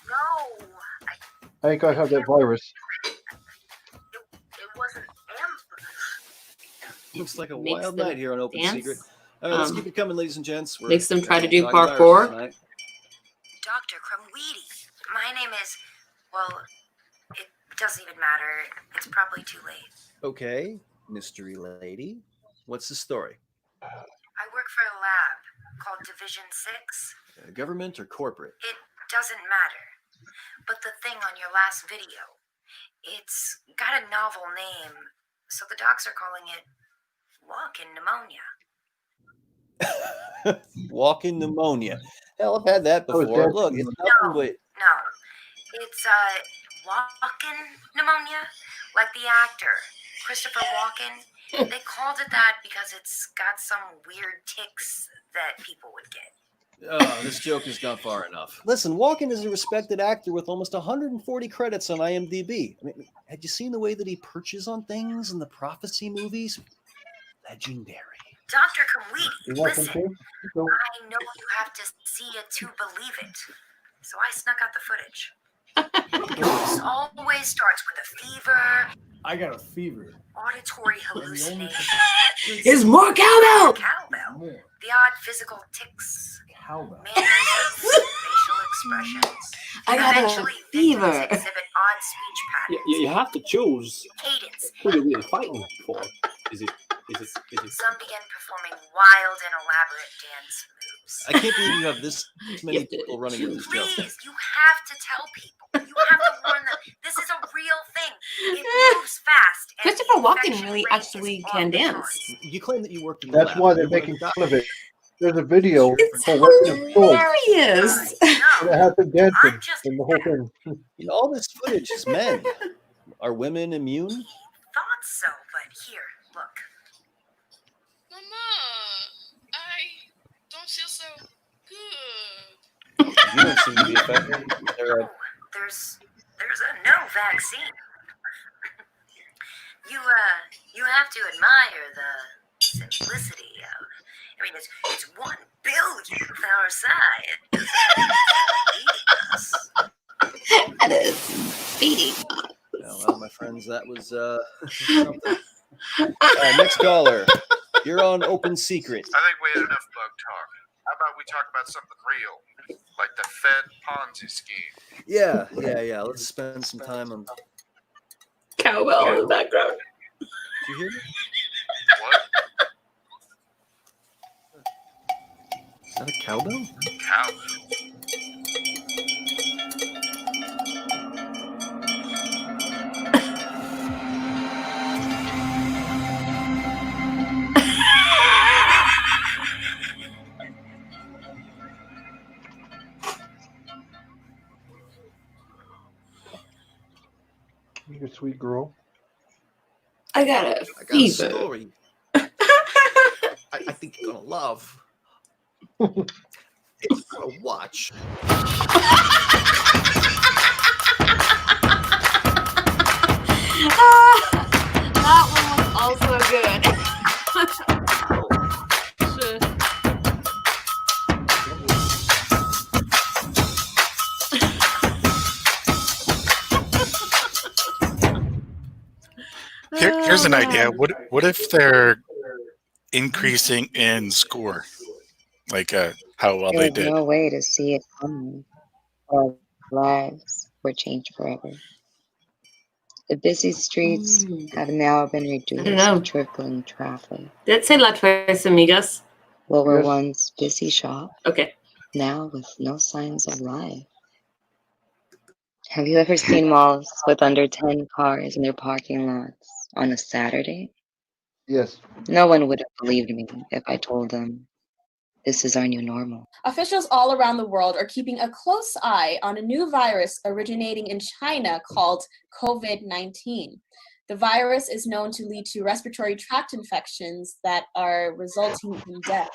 no. I think I have that virus. It wasn't Looks like a Makes wild them night here on Open dance. Secret. All right, let's Um, keep it coming, ladies and gents. We're makes them try to do talking virus parkour. tonight. Dr. Crumweedy. My name is, well, it doesn't even matter. It's probably too late. Okay, mystery lady. What's the story? I work for a lab called Division 6. Government or corporate? It doesn't matter. But the thing on your last video, it's got a novel name, so the docs are calling it walk-in pneumonia. Walk-in pneumonia. Hell, I've had that before. Look, it's nothing but No, it's walk-in pneumonia, like the actor Christopher Walken. They called it that because it's got some weird tics that people would get. oh, this joke has gone far enough. Listen, Walken is a respected actor with almost 140 credits on IMDb. I mean, had you seen the way that he perches on things in the prophecy movies? Legendary. Dr. Kamweedi, You want some listen, tea? Go. I know you have to see it to believe it. So I snuck out the footage. It always starts with a fever, I got a fever. auditory hallucination. It's more cowbell! Cowbell. The odd physical tics. Cowbell. Mannerisms, facial expressions. I got a Eventually, fever. victims exhibit odd speech patterns. You have to choose Cadence. who you're really fighting for. Is it? Some begin performing wild and elaborate dance moves. I can't believe you have this many people running with this joke. Please, you have to tell people. You have to warn them. This is a real thing. It moves fast. And Christopher Walken really actually can dance. You claim that you worked in the That's lab. why they're making fun of it. There's a video for Weapon of Swords, Hilarious. and it has them dancing in the whole thing. You know, all this footage is men. Are women immune? Thought so, but here, look. Don't feel so good. You don't seem to be affected. There's a no vaccine. You have to admire the simplicity of. I mean, it's 1 billionth our size. That is feeding. Well, my friends, that was something. Next caller. You're on Open Secret. I think we had enough bug talk. How about we talk about something real, like the Fed Ponzi scheme? Yeah. Let's spend some time on Cowbell in the background. Did you hear me? What? Is that a cowbell? Cowbell. You sweet girl. I got a I got a fever. story. I think you're gonna love. It's gonna watch. That one was also good. Here's an idea. What if they're increasing in score, like how well they There's did? no way to see it coming. Our lives were changed forever. The busy streets have now been reduced to trickling traffic. Did it say La Tres Amigas? What were once busy shops, Okay. now with no signs of life. Have you ever seen malls with under 10 cars in their parking lots on a Saturday? Yes. No one would have believed me if I told them this is our new normal. Officials all around the world are keeping a close eye on a new virus originating in China called COVID-19. The virus is known to lead to respiratory tract infections that are resulting in death.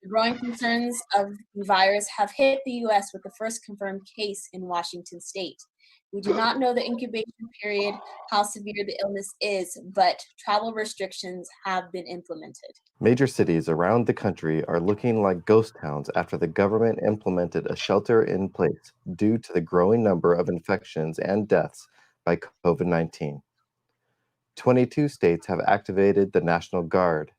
The growing concerns of the virus have hit the U.S. with the first confirmed case in Washington state. We do not know the incubation period, how severe the illness is, but travel restrictions have been implemented. Major cities around the country are looking like ghost towns after the government implemented a shelter in place due to the growing number of infections and deaths by COVID-19. 22 states have activated the National Guard.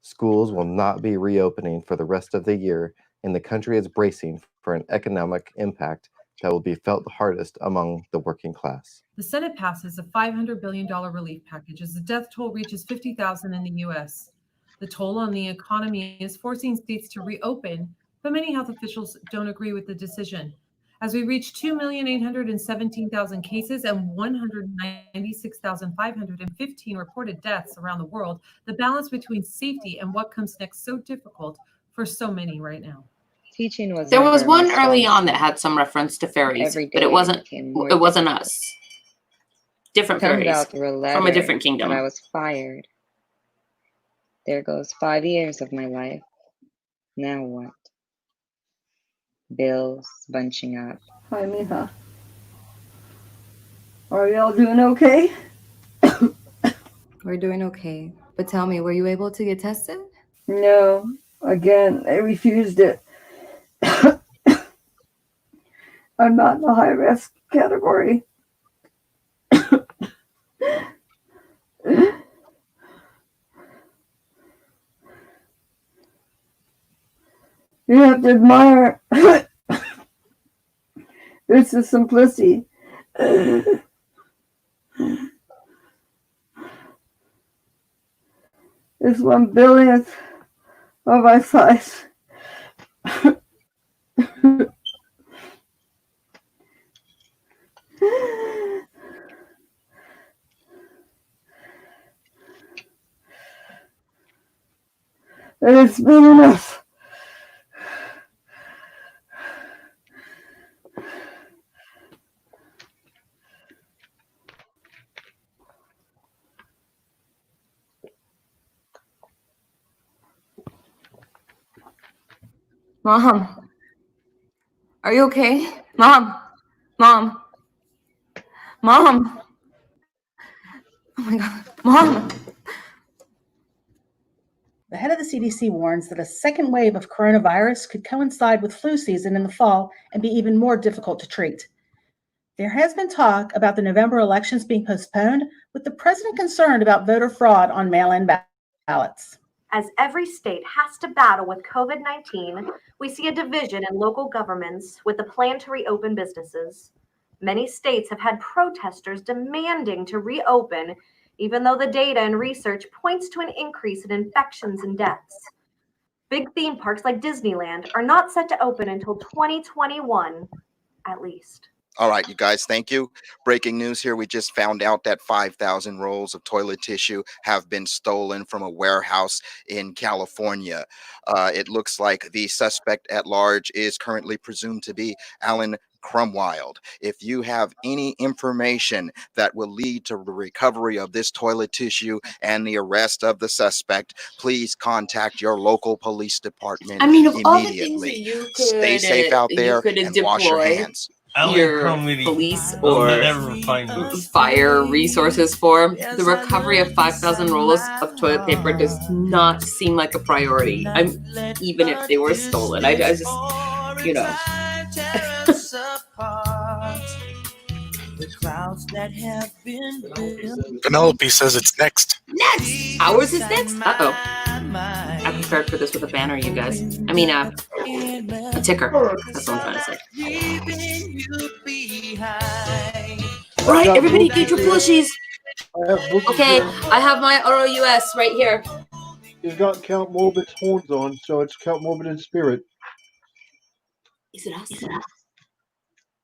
Schools will not be reopening for the rest of the year, and the country is bracing for an economic impact that will be felt hardest among the working class. The Senate passes a $500 billion relief package as the death toll reaches 50,000 in the U.S. The toll on the economy is forcing states to reopen, but many health officials don't agree with the decision. As we reach 2,817,000 cases and 196,515 reported deaths around the world, the balance between safety and what comes next so difficult for so many right now. Teaching was There was never my one early strong on that suit. had some reference to fairies, Every but it day wasn't. became more It wasn't difficult. us. Different Comes fairies out through a letter from a different that I kingdom. was fired. There goes 5 years of my life. Now what? Bills bunching up. Hi, Mija. Are y'all doing okay? We're doing okay. But tell me, were you able to get tested? No. Again, they refused it. I'm not in the high risk category. You have to admire it's the simplicity. It's 1/1000th of my size. And it's been enough. Mom, are you okay? Mom, Mom, Mom. Oh my God, Mom. The head of the CDC warns that a second wave of coronavirus could coincide with flu season in the fall and be even more difficult to treat. There has been talk about the November elections being postponed, with the president concerned about voter fraud on mail-in ballots. As every state has to battle with COVID-19, we see a division in local governments with the plan to reopen businesses. Many states have had protesters demanding to reopen, even though the data and research points to an increase in infections and deaths. Big theme parks like Disneyland are not set to open until 2021, at least. All right, you guys, thank you. Breaking news here. We just found out that 5,000 rolls of toilet tissue have been stolen from a warehouse in California. It looks like the suspect at large is currently presumed to be Alan Crumwild. If you have any information that will lead to the recovery of this toilet tissue and the arrest of the suspect, please contact your local police department I mean, of all the immediately. things that you could Stay safe out there and wash your deploy hands. your police or fire resources for, the recovery of 5,000 rolls of toilet paper does not seem like a priority. Even if they were stolen, I just, you know. Penelope says it's next. Next! Ours is next? Uh-oh. I prepared for this with a banner, you guys. I mean, a ticker. That's what I'm trying to say. All right, everybody get your plushies. Okay, I have my ROUS right here. He's got Count Morbid's horns on, so it's Count Morbid in spirit. Is it us?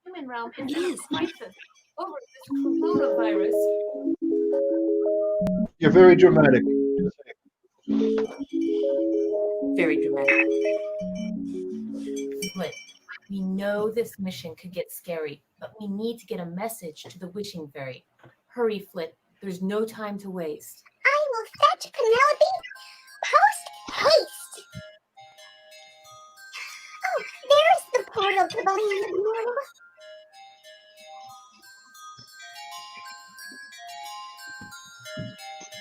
Human realm is in a crisis over this coronavirus. You're very dramatic. Very dramatic. Flint, we know this mission could get scary, but we need to get a message to the witching fairy. Hurry, Flint. There's no time to waste. I will fetch Penelope post haste. Oh, there's the portal to the land of mortal.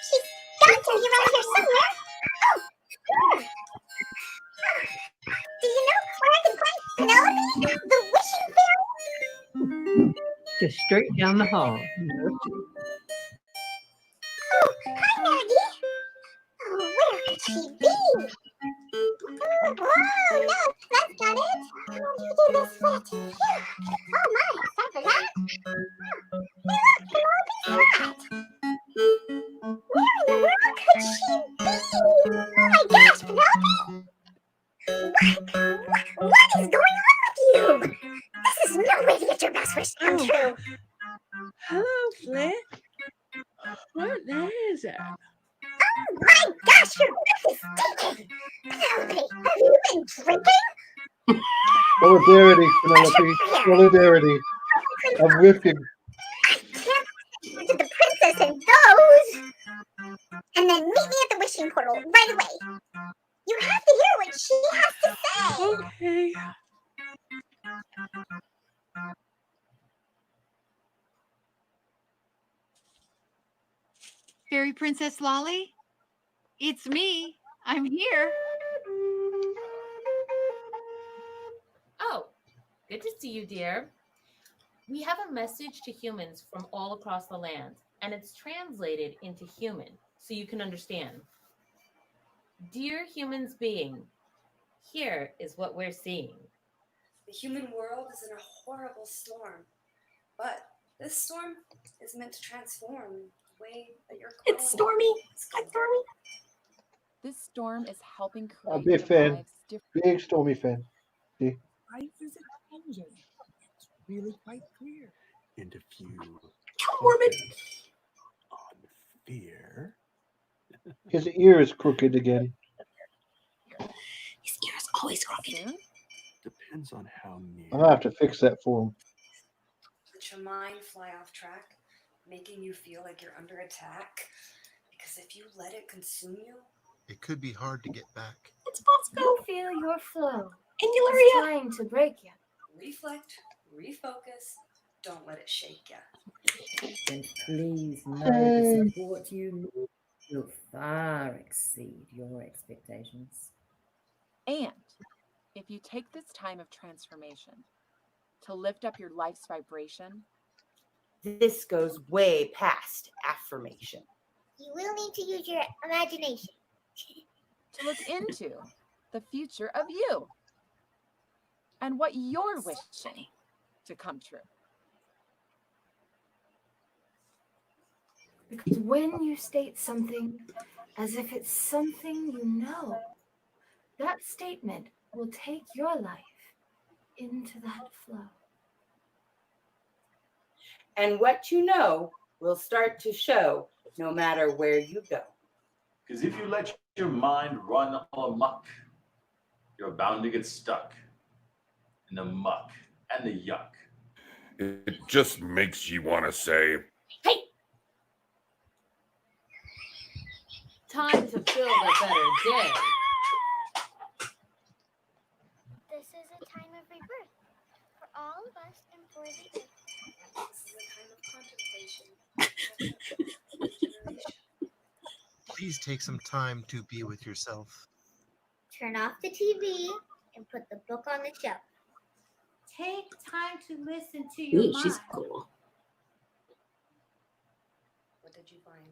She's got to be around here somewhere. Oh, do you know where I can find Penelope, the wishing fairy? Just straight down the hall. Oh, hi, Maggie. Oh, where could she be? Oh, no, that's not it. How do you do this foot? Oh, my, sorry for that. Hey, look, Penelope's flat. Where in the world could she be? Oh, my gosh, Penelope. What is going on with you? This is no 100% true. Hello, Flint. What is it? Oh my gosh, your breath is stinking. Penelope, have you been drinking? Solidarity, Penelope. Solidarity. I'm with you. I can't to the princess and those. And then meet me at the wishing portal right away. You have to hear what she has to say. Okay. Fairy Princess Lolly? It's me. I'm here. Oh, good to see you, dear. We have a message to humans from all across the land, and it's translated into human so you can understand. Dear humans being, here is what we're seeing. The human world is in a horrible storm, but this storm is meant to transform the way that you're. It's Stormi. Hi, Stormi. This storm is helping I'm a create big the fan. lives Big Stormy fan. See? Life is changing. It's really quite clear. And if you Count Morbid. on fear, His ear is crooked again. His ear is always crooked. depends on how near. I'm gonna have to fix that for him. Let your mind fly off track, making you feel like you're under attack. Because if you let it consume you, it could be hard to get back. It's Posco. You feel your flow. And It's Ylluria. trying to break you. reflect, refocus, don't let it shake you. Then please know the support you need will far exceed your expectations. And if you take this time of transformation to lift up your life's vibration, this goes way past affirmation. You will need to use your imagination. to look into the future of you and what you're wishing to come true. Because when you state something as if it's something you know, that statement will take your life into that flow. And what you know will start to show no matter where you go. Because if you let your mind run all amok, you're bound to get stuck in the muck and the yuck. It just makes you want to say, Hey! Time to build a better day. This is a time of rebirth for all of us and for the earth. This is a time of contemplation. Please take some time to be with yourself. Turn off the TV and put the book on the shelf. Take time to listen to your mind. She's cool. What did you find?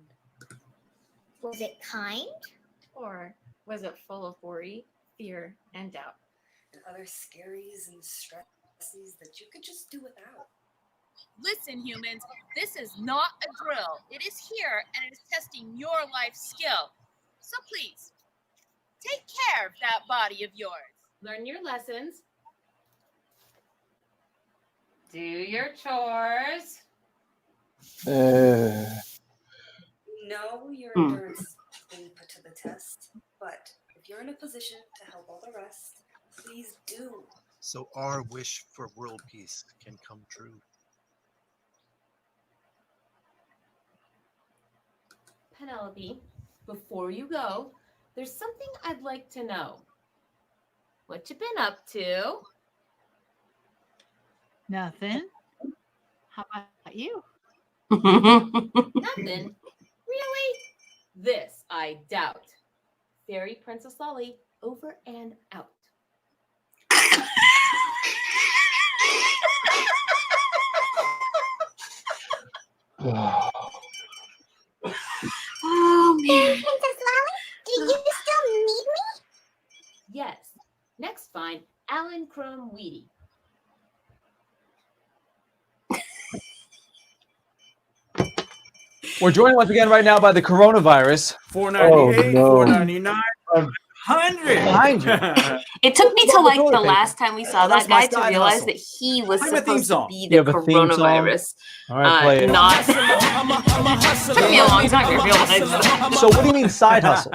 Was it kind? Or was it full of worry, fear, and doubt? And other scaries and stresses that you could just do without. Listen, humans, this is not a drill. It is here, and it is testing your life skill. So please, take care of that body of yours. Learn your lessons. Do your chores. Know your endurance is being put to the test, but if you're in a position to help all the rest, please do. So our wish for world peace can come true. Penelope, before you go, there's something I'd like to know. What you been up to? Nothing. How about you? Nothing. Really? This I doubt. Fairy Princess Lolly, over and out. Oh, man. Princess Lolly, do you still need me? Yes. Next find Alan Crumb Weedy. We're joined once again right now by the coronavirus. $4.98, Oh, no. $4.99. 100. It took me to like the paper. last time we saw That's that my guy to side realize hustle. that he was Play my theme supposed to song. be You the have a theme song? coronavirus. All right, play it. Not. Took me a long time to realize. So what do you mean side hustle?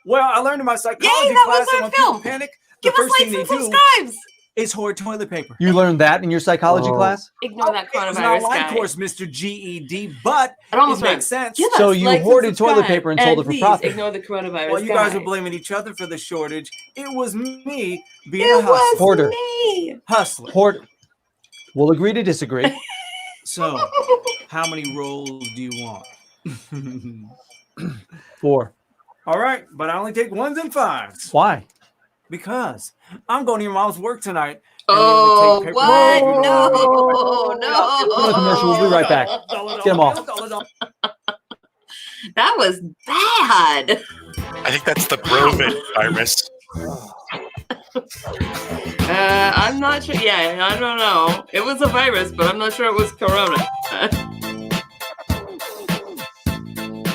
Well, I learned in my psychology Yay, that class was our that when people film. panic, Give the us first thing likes they and do subscribes. is hoard toilet paper. You learned that in your psychology class? Ignore that It was an coronavirus online guy. course, Mr. GED, but It almost it makes rhymed. sense. Give So us you likes and hoarded toilet subscribe, paper and sold it for please profit. Ignore the coronavirus While you guys guy. are blaming each other for the shortage, it was me being It a hustler. was Hoarder. me. Hustler. Hoard. We'll agree to disagree. So, how many rolls do you want? 4. All right, but I only take 1s and 5s. Why? Because I'm going to your mom's work tonight. Oh, paper what? bag. No. Commercial. We'll be right back. Get them off. That was bad. I think that's the Brovid virus. I'm not sure. Yeah, I don't know. It was a virus, but I'm not sure it was corona.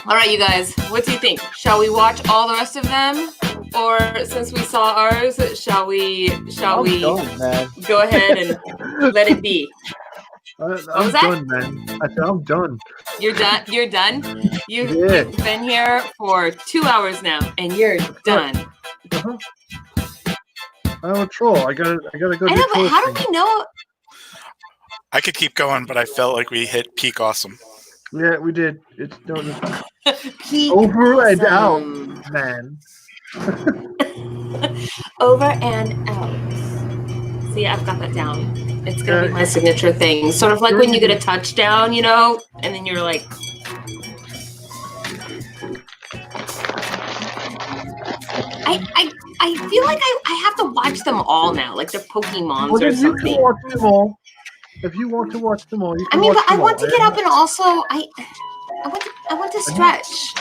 All right, you guys, what do you think? Shall we watch all the rest of them? Or since we saw ours, shall we done, man. go ahead and let it be? I'm was that? done, man. I said I'm done. You're done? You're done? You've Yeah. been here for 2 hours now, and you're done. Uh-huh. I'm a troll. I gotta go. I know, but how do we know? I could keep going, but I felt like we hit peak awesome. Yeah, we did. It's done. Peak Over and out, awesome. man. Over and out. See, I've got that down. It's gonna be my signature thing. Sort of like when you get a touchdown, you know, and then you're like, I feel like I have to watch them all now, like the Pokemons Well, or then you can something. watch them all. If you want to watch them all, you I can mean, watch but I them want all. to get up and also I want to stretch.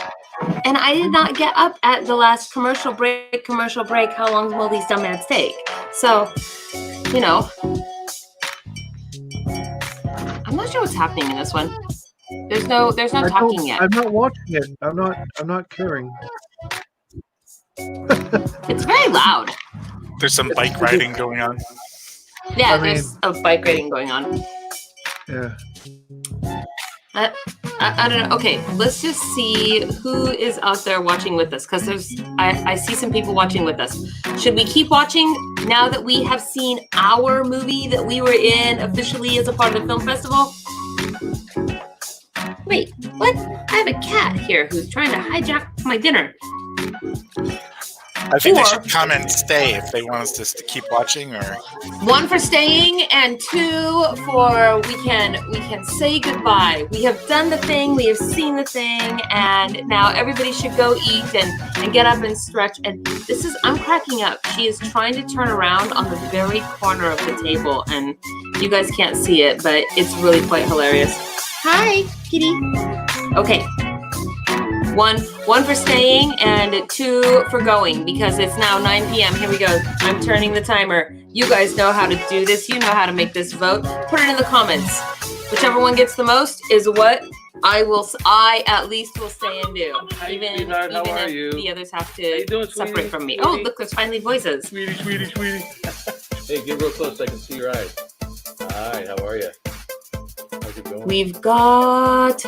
And I did not get up at the last commercial break. How long will these dumbass take? So, you know, I'm not sure what's happening in this one. There's no talking yet. I'm not watching it. I'm not caring. It's very loud. There's some bike riding going on. Yeah, I mean- there's a bike riding going on. Yeah. I don't know. Okay, let's just see who is out there watching with us, because I see some people watching with us. Should we keep watching now that we have seen our movie that we were in officially as a part of the film festival? Wait, what? I have a cat here who's trying to hijack my dinner. I think they Or- should comment and stay if they want us to keep watching, or 1 for staying, and 2 for we can say goodbye. We have done the thing, we have seen the thing, and now everybody should go eat and get up and stretch. And I'm cracking up. She is trying to turn around on the very corner of the table, and you guys can't see it, but it's really quite hilarious. Hi, kitty. Okay. One for staying and 2 for going, because it's now 9 p.m. Here we go. I'm turning the timer. You guys know how to do this. You know how to make this vote. Put it in the comments. Whichever one gets the most is what I at least will stay and do. Even if the others have to separate from me. Oh, look, there's finally voices. Sweetie. Hey, get real close so I can see your eyes. Hi, how are you? How's it going? We've got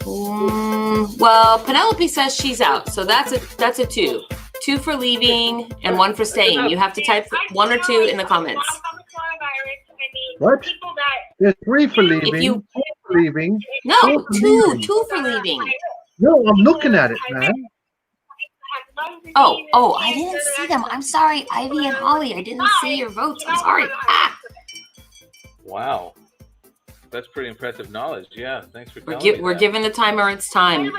well, Penelope says she's out, so that's a 2. 2 for leaving and 1 for staying. You have to type 1 or 2 in the comments. What? There's 3 for leaving. If you- 4 for leaving. No, 4 for 2 leaving. 2 for leaving. No, I'm looking at it, man. Oh, I didn't see them. I'm sorry, Ivy and Holly. I didn't see your votes. I'm sorry. Ah. Wow. That's pretty impressive knowledge. Yeah, thanks for telling me We're that. giving the timer its time.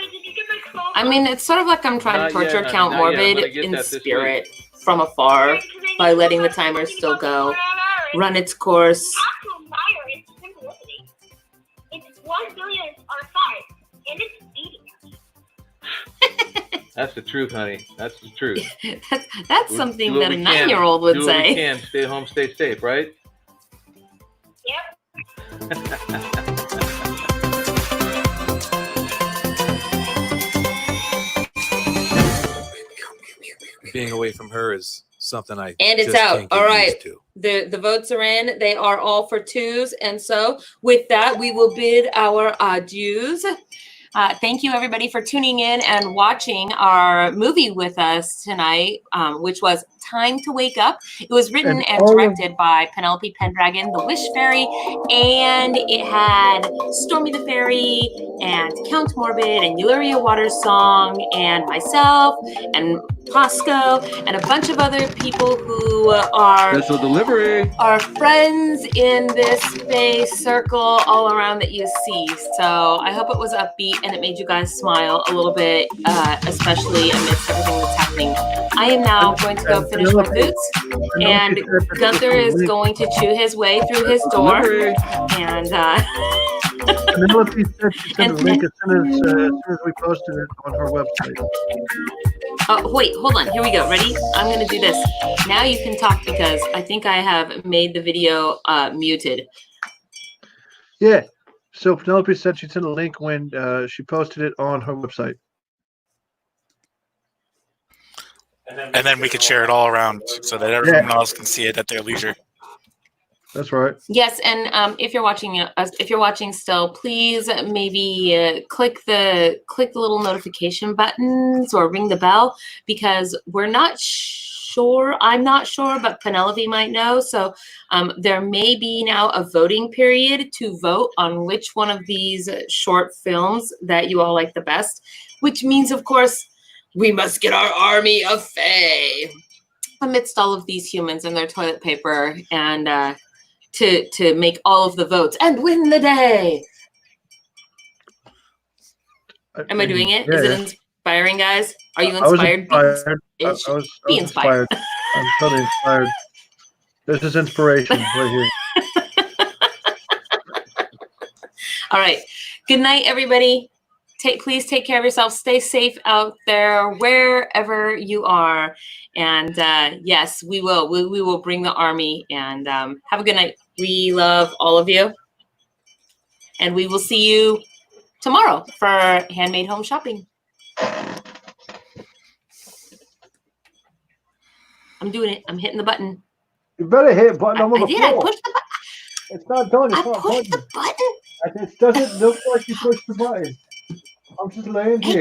I mean, it's sort of like I'm trying Not to torture yet, Count not yet. I'm Morbid gonna get in that this spirit from afar by letting the timer still go, run its course. It's 1 billion on 5, and it's beating us. That's the truth, honey. That's the truth. That's Do something what that a we can. 9-year-old would Do what we say. can. Stay home, stay safe, right? being away from her is something I And it's just out. can't get All right. used to. The votes are in. They are all for 2s. And so with that, we will bid our adieus. Thank you, everybody, for tuning in and watching our movie with us tonight, which was Time to Wake Up. It was written and directed by Penelope Pendragon, the Wish Fairy, and it had Stormi the Fairy and Count Morbid and Ylluria Watersong and myself and Posco and a bunch of other people who are special delivery. Are friends in this space circle all around that you see. So I hope it was upbeat and it made you guys smile a little bit, especially amidst everything that's happening. I am now going to go finish my boots, and Gunther is going to chew his way through his door. And Penelope said she sent a link as soon as we posted it on her website. Oh, wait, hold on. Here we go. Ready? I'm going to do this. Now you can talk because I think I have made the video muted. Yeah. So Penelope said she sent a link when she posted it on her website. And then we could share it all around so that everyone else can see it at their leisure. That's right. Yes, and if you're watching still, please maybe click the little notification buttons or ring the bell, because we're not sure. I'm not sure, but Penelope might know. So there may be now a voting period to vote on which one of these short films that you all like the best, which means, of course, we must get our army of Fae amidst all of these humans and their toilet paper and to make all of the votes and win the day. Am I doing it? Yeah. Is it inspiring, guys? Are you I was inspired? inspired. I was Be inspired. I'm totally inspired. This is inspiration right here. All right. Good night, everybody. Please take care of yourself. Stay safe out there, wherever you are. And yes, we will. We will bring the army. And have a good night. We love all of you. And we will see you tomorrow for handmade home shopping. I'm doing it. I'm hitting the button. You better hit button. I'm on the I did. floor. I pushed the button. It's not done. It's I not pushed button. the button. It doesn't look like you pushed the button. I'm just laying here.